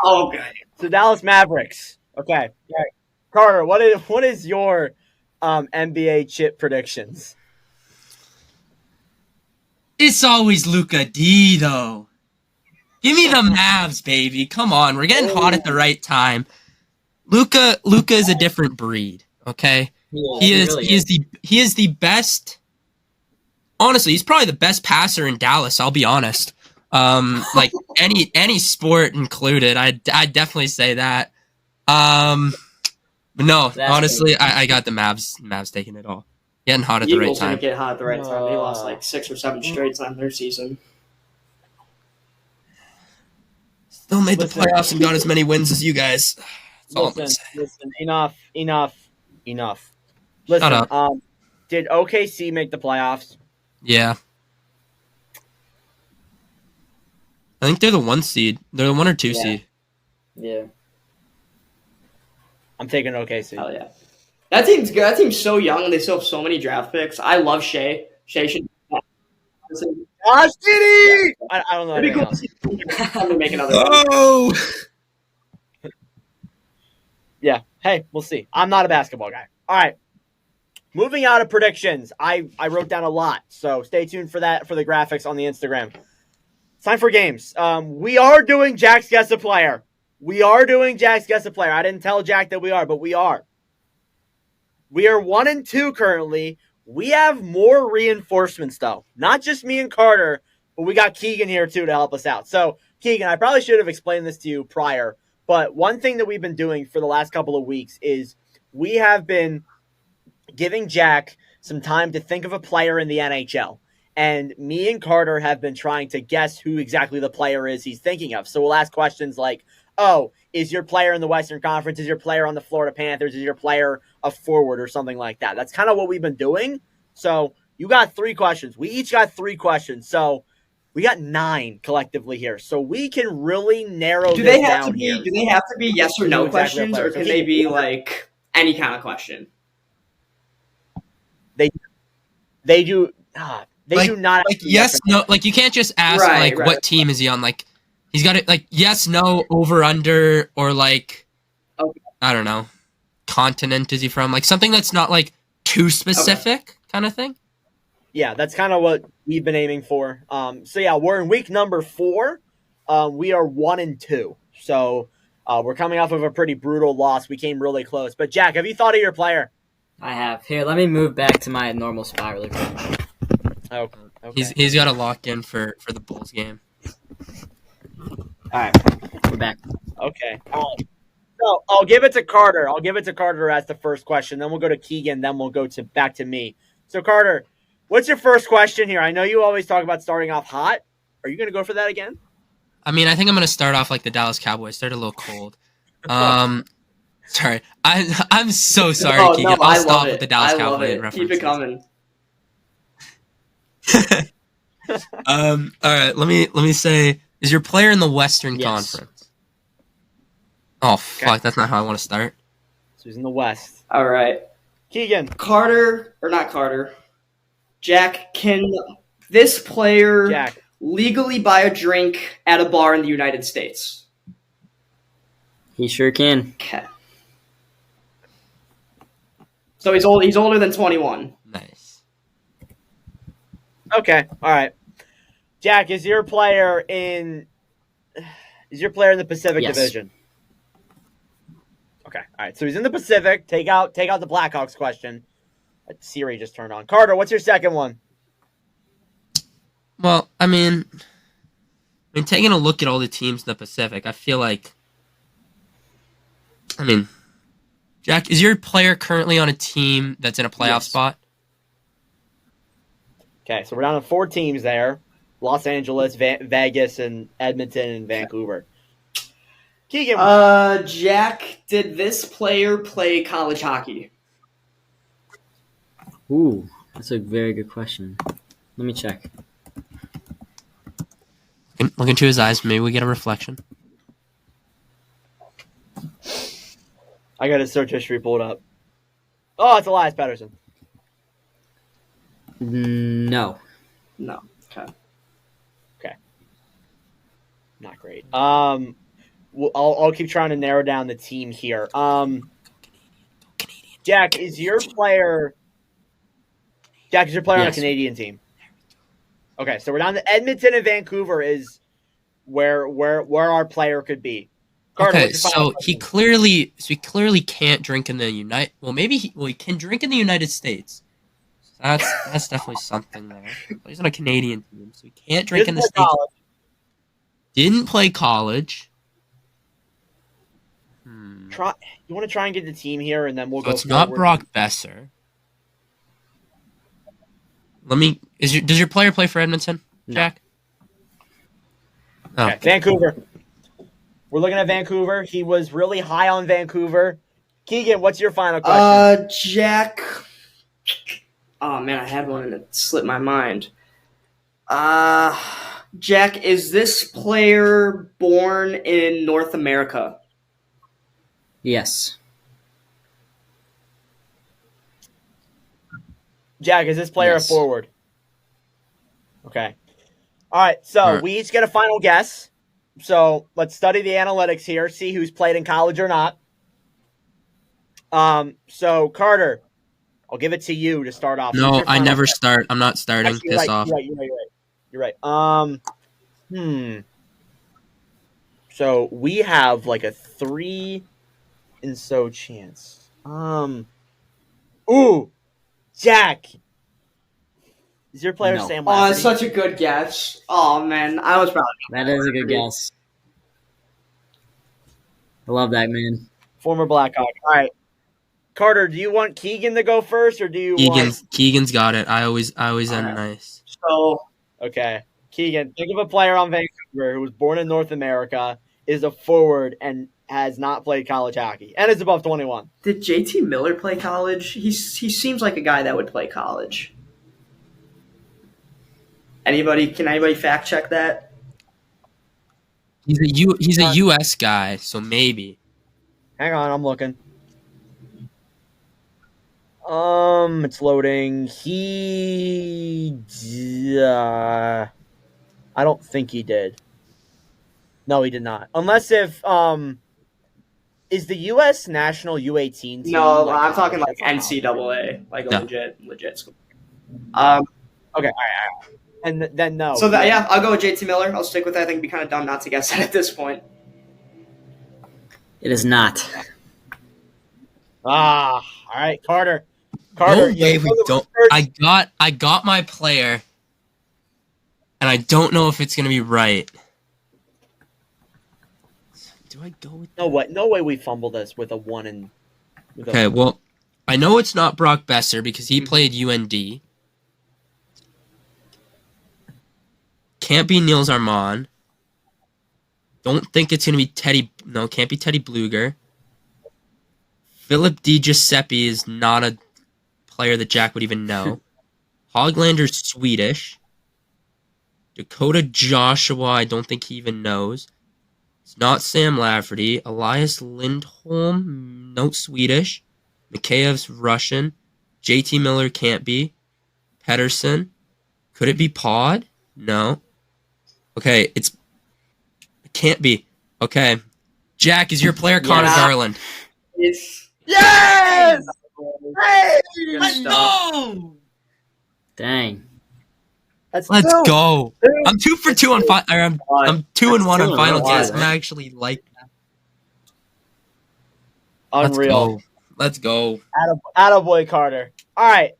Oh, good. So Dallas Mavericks. Okay. Yeah. Carter, what is your NBA chip predictions? It's always Luka D though. Give me the Mavs, baby. Come on, we're getting hot at the right time. Luka is a different breed. Okay, he is the best. Honestly, he's probably the best passer in Dallas. I'll be honest. Like any sport included, I'd definitely say that. But no, honestly, I got the Mavs taking it all. Getting hot at the right Eagles time. didn't get hot at the right time. They lost like 6 or 7 straight on their season. Still made the Listen. playoffs and got as many wins as you guys. That's all I'm gonna say. Listen, enough. Listen, Shut up. Did OKC make the playoffs? Yeah. I think they're the 1 seed. They're the 1 or 2 seed. Yeah. I'm taking OKC. Hell yeah. That team's good. That team's so young and they still have so many draft picks. I love Shea. Shea should. Gosh, Diddy! I don't know It'd be anything cool else. to see him make another one. Oh! Yeah. Hey, we'll see. I'm not a basketball guy. All right. Moving out of predictions, I wrote down a lot, so stay tuned for that for the graphics on the Instagram. It's time for games. We are doing Jack's Guess a Player. I didn't tell Jack that we are, but we are. We are 1-2 currently. We have more reinforcements, though. Not just me and Carter, but we got Keegan here, too, to help us out. So, Keegan, I probably should have explained this to you prior, but one thing that we've been doing for the last couple of weeks is we have been giving Jack some time to think of a player in the NHL. And me and Carter have been trying to guess who exactly the player is he's thinking of. So we'll ask questions like, oh, is your player in the Western Conference? Is your player on the Florida Panthers? Is your player a forward or something like that? That's kind of what we've been doing. So you got 3 questions. We each got 3 questions. So we got 9 collectively here. So we can really narrow Do this they have down to be? here. Do they have to be yes or no Exactly questions, or can they be like any kind of question? They do. They Like- do not. Like yes, no. Like you can't just ask Right, like right. what team is he on. Like he's got it. Like yes, no, over, under, or like Okay. I don't know, continent is he from? Like something that's not like too specific kind of thing. Yeah, that's kind of what we've been aiming for. So yeah, we're in week number 4. We are 1-2. So we're coming off of a pretty brutal loss. We came really close. But Jack, have you thought of your player? I have. Here, let me move back to my normal spot really quick. Oh, okay. He's got to lock in for the Bulls game. All right, we're back. Okay. So I'll give it to Carter. To ask the first question. Then we'll go to Keegan. Then we'll go back to me. So Carter, what's your first question here? I know you always talk about starting off hot. Are you going to go for that again? I mean, I think I'm gonna start off like the Dallas Cowboys. Start a little cold. Sorry, I'm so sorry, Oh, Keegan. no, I'll I stop love with it. the Dallas I love Cowboys it. references. Keep it coming. All right. Let me say, is your player in the Western Yes. Conference? Oh fuck, that's not how I want to start. So he's in the West. All right. Keegan. Carter, or not Carter, Jack, can this player Jack. legally buy a drink at a bar in the United States? He sure can. Okay. So he's old. He's older than 21. Nice. Okay. All right. Jack, is your player in the Pacific Yes. Division? Okay. All right. So he's in the Pacific. Take out the Blackhawks question. Siri just turned on. Carter, what's your second one? Well, I mean, taking a look at all the teams in the Pacific, I feel like, Jack, is your player currently on a team that's in a playoff spot? Okay, so we're down to 4 teams there. Los Angeles, Vegas, and Edmonton, and Vancouver. Keegan. Jack, did this player play college hockey? Ooh, that's a very good question. Let me check. Look into his eyes. Maybe we get a reflection. I got his search history pulled up. Oh, it's Elias Pettersson. No. Okay. Not great. I'll keep trying to narrow down the team here. Jack, is your player on a Canadian team? Okay, so we're down to Edmonton and Vancouver is where our player could be. Carter, Okay, so he clearly can't drink in the United. Well, maybe he can drink in the United States. That's definitely something there. But he's on a Canadian team, so he can't drink in the States. College. Didn't play college. You want to try and get the team here, and then we'll go. So it's not Brock Besser. Does your player play for Edmonton, Jack? No. Okay, Vancouver. We're looking at Vancouver. He was really high on Vancouver. Keegan, what's your final question? Jack. Oh man, I had one and it slipped my mind. Jack, is this player born in North America? Yes. Jack, is this player a forward? Okay. All right, so we each get a final guess. So let's study the analytics here, see who's played in college or not. So Carter, I'll give it to you to start off. No, I never start. I'm not starting. Actually, Piss off. You're right. So we have like a 3 and so chance. Ooh, Jack. Is your player Sam Lafferty? Oh, it's such a good guess. Oh man, I was probably. That is a good guess. I love that, man. Former Blackhawk. All right. Carter, do you want Keegan to go first, or do you want... Keegan's got it. I always end nice. So, okay. Keegan, think of a player on Vancouver who was born in North America, is a forward, and has not played college hockey, and is above 21. Did JT Miller play college? He seems like a guy that would play college. Can anybody fact check that? He's a U.S. guy, so maybe. Hang on, I'm looking. It's loading. I don't think he did. No, he did not. Unless if is the U.S. national U18 team? No, like, I'm talking like NCAA, like a legit school. Okay, all right. And then no. So I'll go with JT Miller. I'll stick with that. I think it'd be kind of dumb not to guess that at this point. It is not. All right, Carter. No way we don't. I got my player, and I don't know if it's gonna be right. Do I go with? No way we fumble this with a 1 and. Okay, well, I know it's not Brock Besser because he played UND. Can't be Niels Armand. Don't think it's gonna be Teddy. No, can't be Teddy Bluger. Philip DiGiuseppe is not a player that Jack would even know. Hoglander's Swedish. Dakota Joshua, I don't think he even knows. It's not Sam Lafferty. Elias Lindholm, no Swedish. Mikheyev's Russian. JT Miller can't be. Pettersson. Could it be Pod? No. Okay, it can't be. Okay. Jack, is your player Connor Garland? Yes! Hey! Let's go! Dang. Let's go. I'm 2 for 2 on I'm 2 and 1 on final guess. I'm actually like that. Unreal. Let's go. Attaboy, Carter. All right.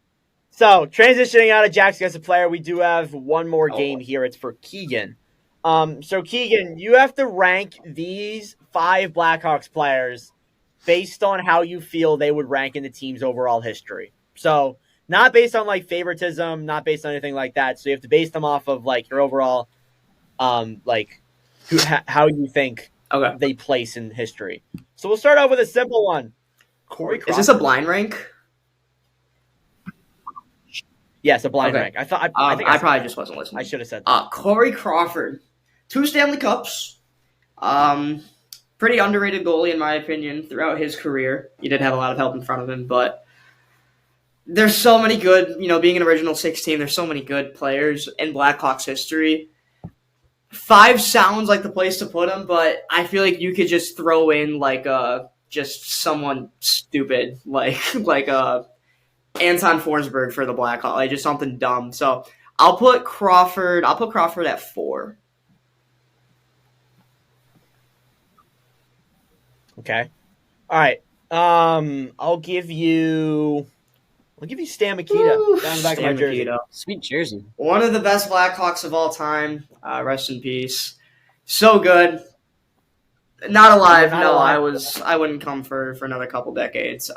So, transitioning out of Jack's Guess a Player, we do have one more game here. It's for Keegan. So, Keegan, you have to rank these 5 Blackhawks players based on how you feel they would rank in the team's overall history. So, not based on, like, favoritism, not based on anything like that. So, you have to base them off of, like, your overall, like, how you think they place in history. So, we'll start off with a simple one. Corey Crawford. Is this a blind rank? Yes, a blind rank. I thought. I probably just wasn't listening. I should have said that. Corey Crawford, 2 Stanley Cups. Pretty underrated goalie in my opinion throughout his career. He did have a lot of help in front of him, but there's so many good. Being an original 16, there's so many good players in Blackhawks history. 5 sounds like the place to put him, but I feel like you could just throw in like just someone stupid like Anton Forsberg for the Blackhawks, like just something dumb. So I'll put Crawford at 4. Okay. All right. I'll give you Stan Mikita down the back of my jersey. Sweet jersey. One of the best Blackhawks of all time. Rest in peace. So good. Not alive. I wouldn't come for another couple decades.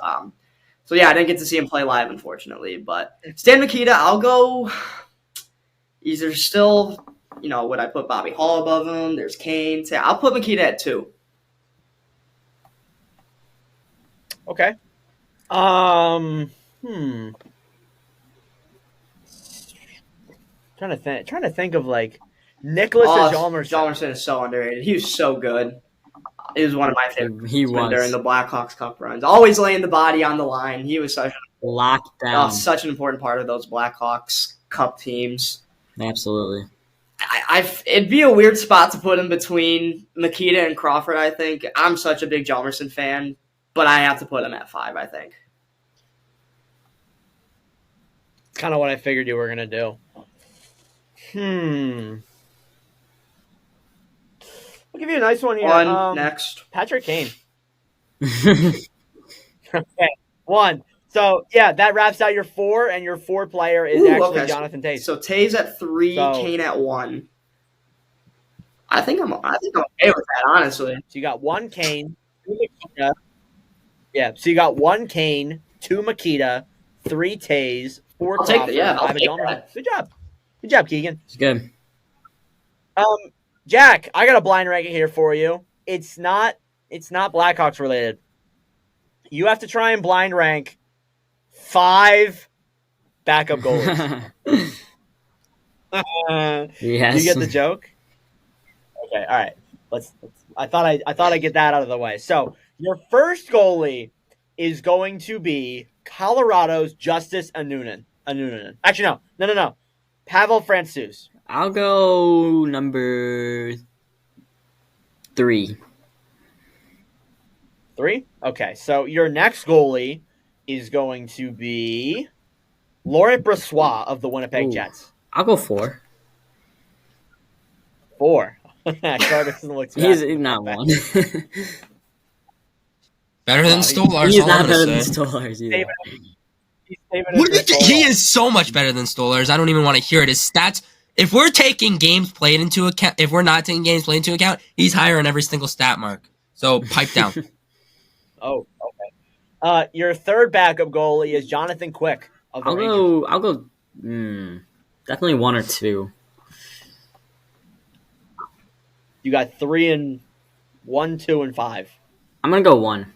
So yeah, I didn't get to see him play live, unfortunately. But Stan Mikita, I'll go. Either still, would I put Bobby Hall above him? There's Kane. So I'll put Mikita at 2. Okay. Trying to think of like Nicholas Hjalmarsson. Hjalmarsson is so underrated. He was so good. He was one of my favorites during the Blackhawks Cup runs. Always laying the body on the line. He was such an important part of those Blackhawks Cup teams. Absolutely. It'd be a weird spot to put him between Mikita and Crawford, I think. I'm such a big Hjalmarsson fan, but I have to put him at 5, I think. It's kind of what I figured you were going to do. I'll give you a nice one here. Next. Patrick Kane. Okay, 1. So, yeah, that wraps out your 4, and your 4 player is Jonathan Toews. So, Toews at 3, Kane at 1. I think I'm okay with that, honestly. So, you got 1 Kane, 2 Makita. Yeah, so you got 1 Kane, 2 Makita, 3 Toews, 4 Crawford, 5 Hjalmarsson. Good job. Good job, Keegan. It's good. Jack, I got a blind ranking here for you. It's not Blackhawks related. You have to try and blind rank 5 backup goalies. Yes. You get the joke? Okay, all right. Let's I thought I'd get that out of the way. So, your first goalie is going to be Colorado's Justice Anunen. Actually, no. Pavel Francouz. I'll go number 3. 3? Okay, so your next goalie is going to be Laurent Brossoit of the Winnipeg Jets. I'll go 4. 4. Carter doesn't look too He's not 1. Better than Stolarz. He's not better than Stolarz either. He is so much better than Stolarz. I don't even want to hear it. His stats. If we're taking games played into account, if we're not taking games played into account, he's higher on every single stat mark. So pipe down. Oh, okay. Your third backup goalie is Jonathan Quick of the Rangers. I'll go. Definitely 1 or 2. You got 3 and 1, 2, and 5. I'm gonna go 1.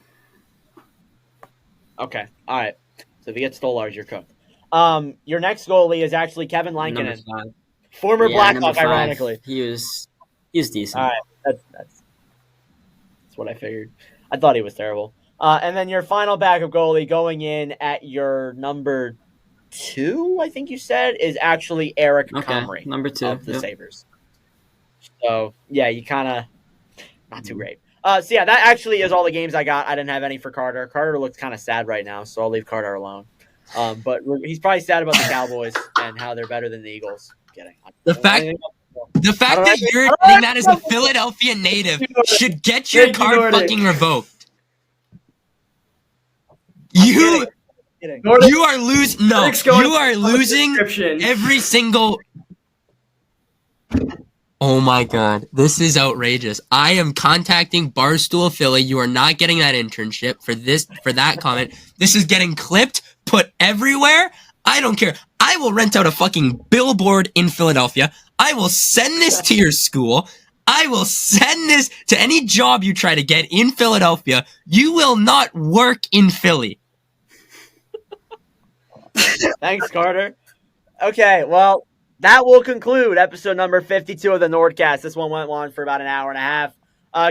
Okay. All right. So if you get Stolarz, you're cooked. Your next goalie is actually Kevin Lankinen, former Blackhawk, ironically. He was decent. All right. That's what I figured. I thought he was terrible. And then your final backup goalie going in at your number 2, I think you said, is actually Eric Comrie. Number 2 of the Sabres. So, yeah, you kind of not too great. So, yeah, that actually is all the games I got. I didn't have any for Carter. Carter looks kind of sad right now, so I'll leave Carter alone. But he's probably sad about the Cowboys and how they're better than the Eagles. Kidding. The fact that you're admitting that as a Philadelphia native should get your card fucking revoked. You Kidding. you are losing. No, Eric's going you are on the losing description. every single. Oh my god, this is outrageous. I am contacting Barstool Philly. You are not getting that internship for that comment. This is getting clipped, put everywhere. I don't care. I will rent out a fucking billboard in Philadelphia. I will send this to your school. I will send this to any job you try to get in Philadelphia. You will not work in Philly. Thanks, Carter. Okay, well, that will conclude episode number 52 of the NordCast. This one went on for about an hour and a half.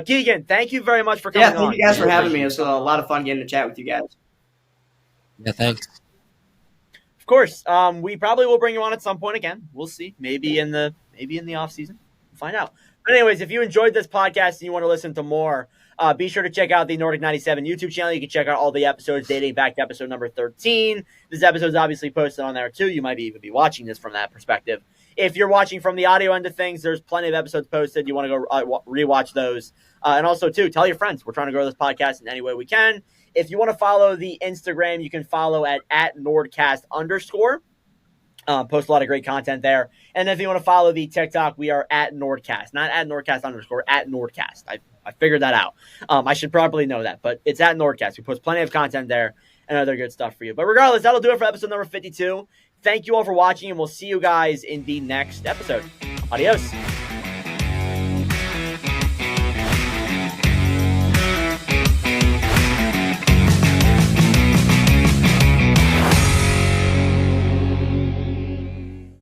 Keegan, thank you very much for coming on. Yeah, thank you guys for having me. It was a lot of fun getting to chat with you guys. Yeah, thanks. Of course. We probably will bring you on at some point again. We'll see. Maybe in the off season. We'll find out. But anyways, if you enjoyed this podcast and you want to listen to more, be sure to check out the Nordic 97 YouTube channel. You can check out all the episodes dating back to episode number 13. This episode is obviously posted on there too. You might even be watching this from that perspective. If you're watching from the audio end of things, there's plenty of episodes posted. You want to go rewatch those. And also, too, tell your friends. We're trying to grow this podcast in any way we can. If you want to follow the Instagram, you can follow at @NordCast_. Post a lot of great content there. And if you want to follow the TikTok, we are at NordCast, not at NordCast_, at NordCast. I figured that out. I should probably know that, but it's at NordCast. We post plenty of content there and other good stuff for you. But regardless, that'll do it for episode number 52. Thank you all for watching, and we'll see you guys in the next episode. Adios.